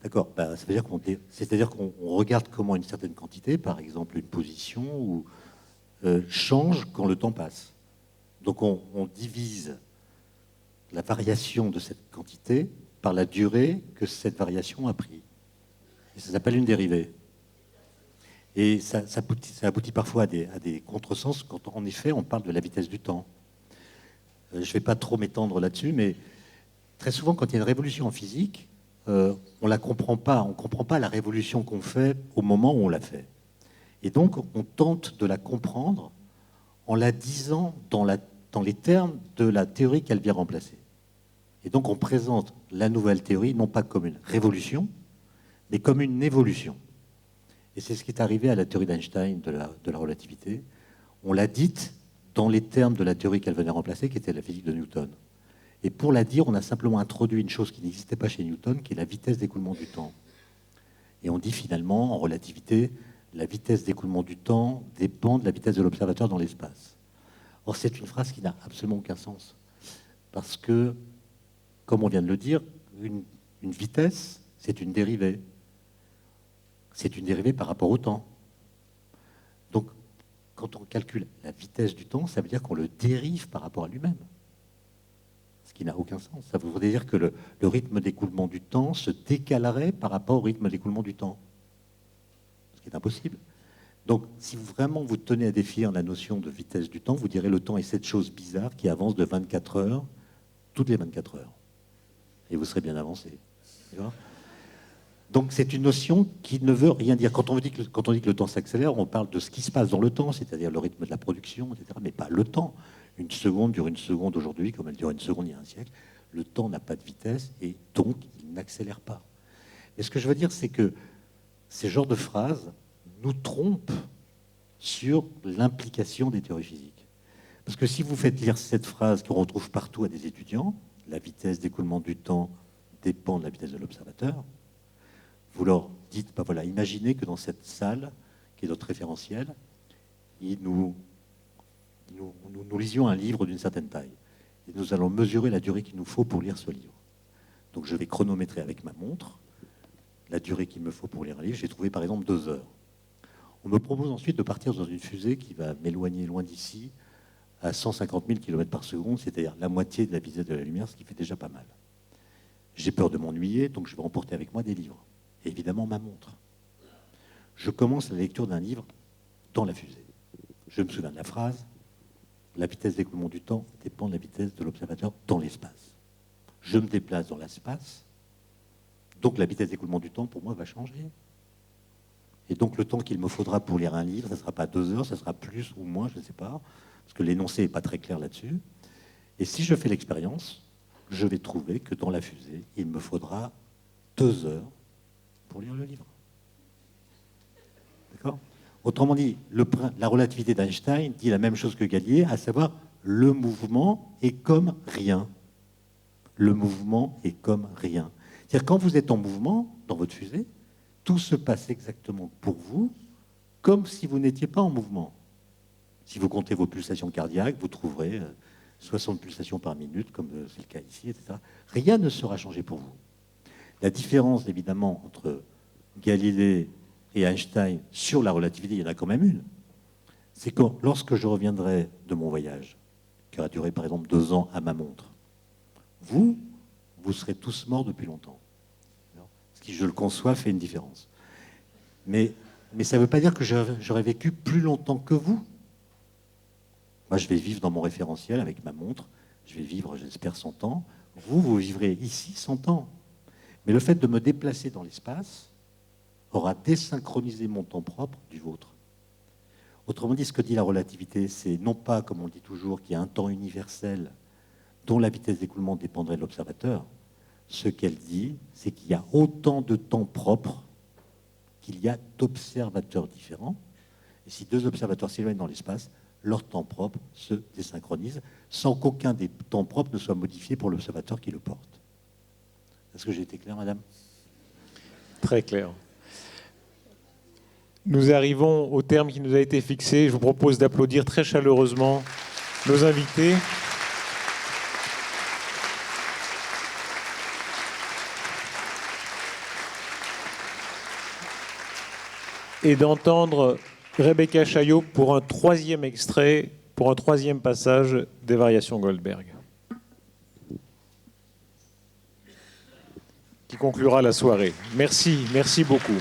S12: d'accord. Ça veut dire c'est-à-dire qu'on regarde comment une certaine quantité, par exemple une position, change quand le temps passe. Donc on divise la variation de cette quantité par la durée que cette variation a pris. Et ça s'appelle une dérivée. Et ça aboutit parfois à des contresens quand, en effet, on parle de la vitesse du temps. Je ne vais pas trop m'étendre là-dessus, mais très souvent, quand il y a une révolution en physique, on ne la comprend pas. On ne comprend pas la révolution qu'on fait au moment où on la fait. Et donc, on tente de la comprendre en la disant dans les termes de la théorie qu'elle vient remplacer. Et donc, on présente la nouvelle théorie, non pas comme une révolution, mais comme une évolution. Et c'est ce qui est arrivé à la théorie d'Einstein de la relativité. On l'a dite dans les termes de la théorie qu'elle venait remplacer, qui était la physique de Newton. Et pour la dire, on a simplement introduit une chose qui n'existait pas chez Newton, qui est la vitesse d'écoulement du temps. Et on dit finalement, en relativité, la vitesse d'écoulement du temps dépend de la vitesse de l'observateur dans l'espace. Or, c'est une phrase qui n'a absolument aucun sens. Parce que, comme on vient de le dire, une vitesse, c'est une dérivée. C'est une dérivée par rapport au temps. Donc, quand on calcule la vitesse du temps, ça veut dire qu'on le dérive par rapport à lui-même. Ce qui n'a aucun sens. Ça voudrait dire que le rythme d'écoulement du temps se décalerait par rapport au rythme d'écoulement du temps. Ce qui est impossible. Donc, si vraiment vous tenez à définir la notion de vitesse du temps, vous direz le temps est cette chose bizarre qui avance de 24 heures toutes les 24 heures. Et vous serez bien avancé. Donc, c'est une notion qui ne veut rien dire. Quand on dit que le temps s'accélère, on parle de ce qui se passe dans le temps, c'est-à-dire le rythme de la production, etc., mais pas le temps. Une seconde dure une seconde aujourd'hui, comme elle dure une seconde il y a un siècle. Le temps n'a pas de vitesse et donc il n'accélère pas. Mais ce que je veux dire, c'est que ces genres de phrases nous trompent sur l'implication des théories physiques. Parce que si vous faites lire cette phrase qu'on retrouve partout à des étudiants, la vitesse d'écoulement du temps dépend de la vitesse de l'observateur, vous leur dites, voilà, imaginez que dans cette salle, qui est notre référentiel, nous lisions un livre d'une certaine taille. Et nous allons mesurer la durée qu'il nous faut pour lire ce livre. Donc je vais chronométrer avec ma montre la durée qu'il me faut pour lire un livre. J'ai trouvé par exemple 2 heures. On me propose ensuite de partir dans une fusée qui va m'éloigner loin d'ici à 150 000 km par seconde, c'est-à-dire la moitié de la vitesse de la lumière, ce qui fait déjà pas mal. J'ai peur de m'ennuyer, donc je vais emporter avec moi des livres. Et évidemment ma montre. Je commence la lecture d'un livre dans la fusée. Je me souviens de la phrase. La vitesse d'écoulement du temps dépend de la vitesse de l'observateur dans l'espace. Je me déplace dans l'espace, donc la vitesse d'écoulement du temps, pour moi, va changer. Et donc le temps qu'il me faudra pour lire un livre, ça ne sera pas 2 heures, ça sera plus ou moins, je ne sais pas, parce que l'énoncé n'est pas très clair là-dessus. Et si je fais l'expérience, je vais trouver que dans la fusée, il me faudra 2 heures pour lire le livre. D'accord ? Autrement dit, la relativité d'Einstein dit la même chose que Galilée, à savoir le mouvement est comme rien. le mouvement est comme rien. C'est-à-dire quand vous êtes en mouvement dans votre fusée, tout se passe exactement pour vous comme si vous n'étiez pas en mouvement. Si vous comptez vos pulsations cardiaques, vous trouverez 60 pulsations par minute, comme c'est le cas ici, etc. Rien ne sera changé pour vous. La différence, évidemment, entre Galilée et Einstein sur la relativité, il y en a quand même une. C'est que lorsque je reviendrai de mon voyage, qui aura duré par exemple 2 ans à ma montre, vous serez tous morts depuis longtemps. Ce qui, je le conçois, fait une différence. Mais ça ne veut pas dire que j'aurais vécu plus longtemps que vous. Moi, je vais vivre dans mon référentiel avec ma montre. Je vais vivre, j'espère, 100 ans. Vous vivrez ici 100 ans. Mais le fait de me déplacer dans l'espace aura désynchronisé mon temps propre du vôtre. Autrement dit, ce que dit la relativité, c'est non pas, comme on dit toujours, qu'il y a un temps universel dont la vitesse d'écoulement dépendrait de l'observateur. Ce qu'elle dit, c'est qu'il y a autant de temps propre qu'il y a d'observateurs différents. Et si 2 observateurs s'éloignent dans l'espace, leur temps propre se désynchronise sans qu'aucun des temps propres ne soit modifié pour l'observateur qui le porte. Est-ce que j'ai été clair, madame?
S6: Très clair. Nous arrivons au terme qui nous a été fixé. Je vous propose d'applaudir très chaleureusement nos invités. Et d'entendre Rebecca Chaillot pour un 3e extrait, pour un 3e passage des Variations Goldberg, qui conclura la soirée. Merci, merci beaucoup.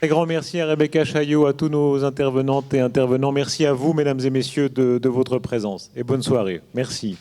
S6: Très grand merci à Rebecca Chaillot, à tous nos intervenantes et intervenants. Merci à vous, mesdames et messieurs, de votre présence. Et bonne soirée. Merci.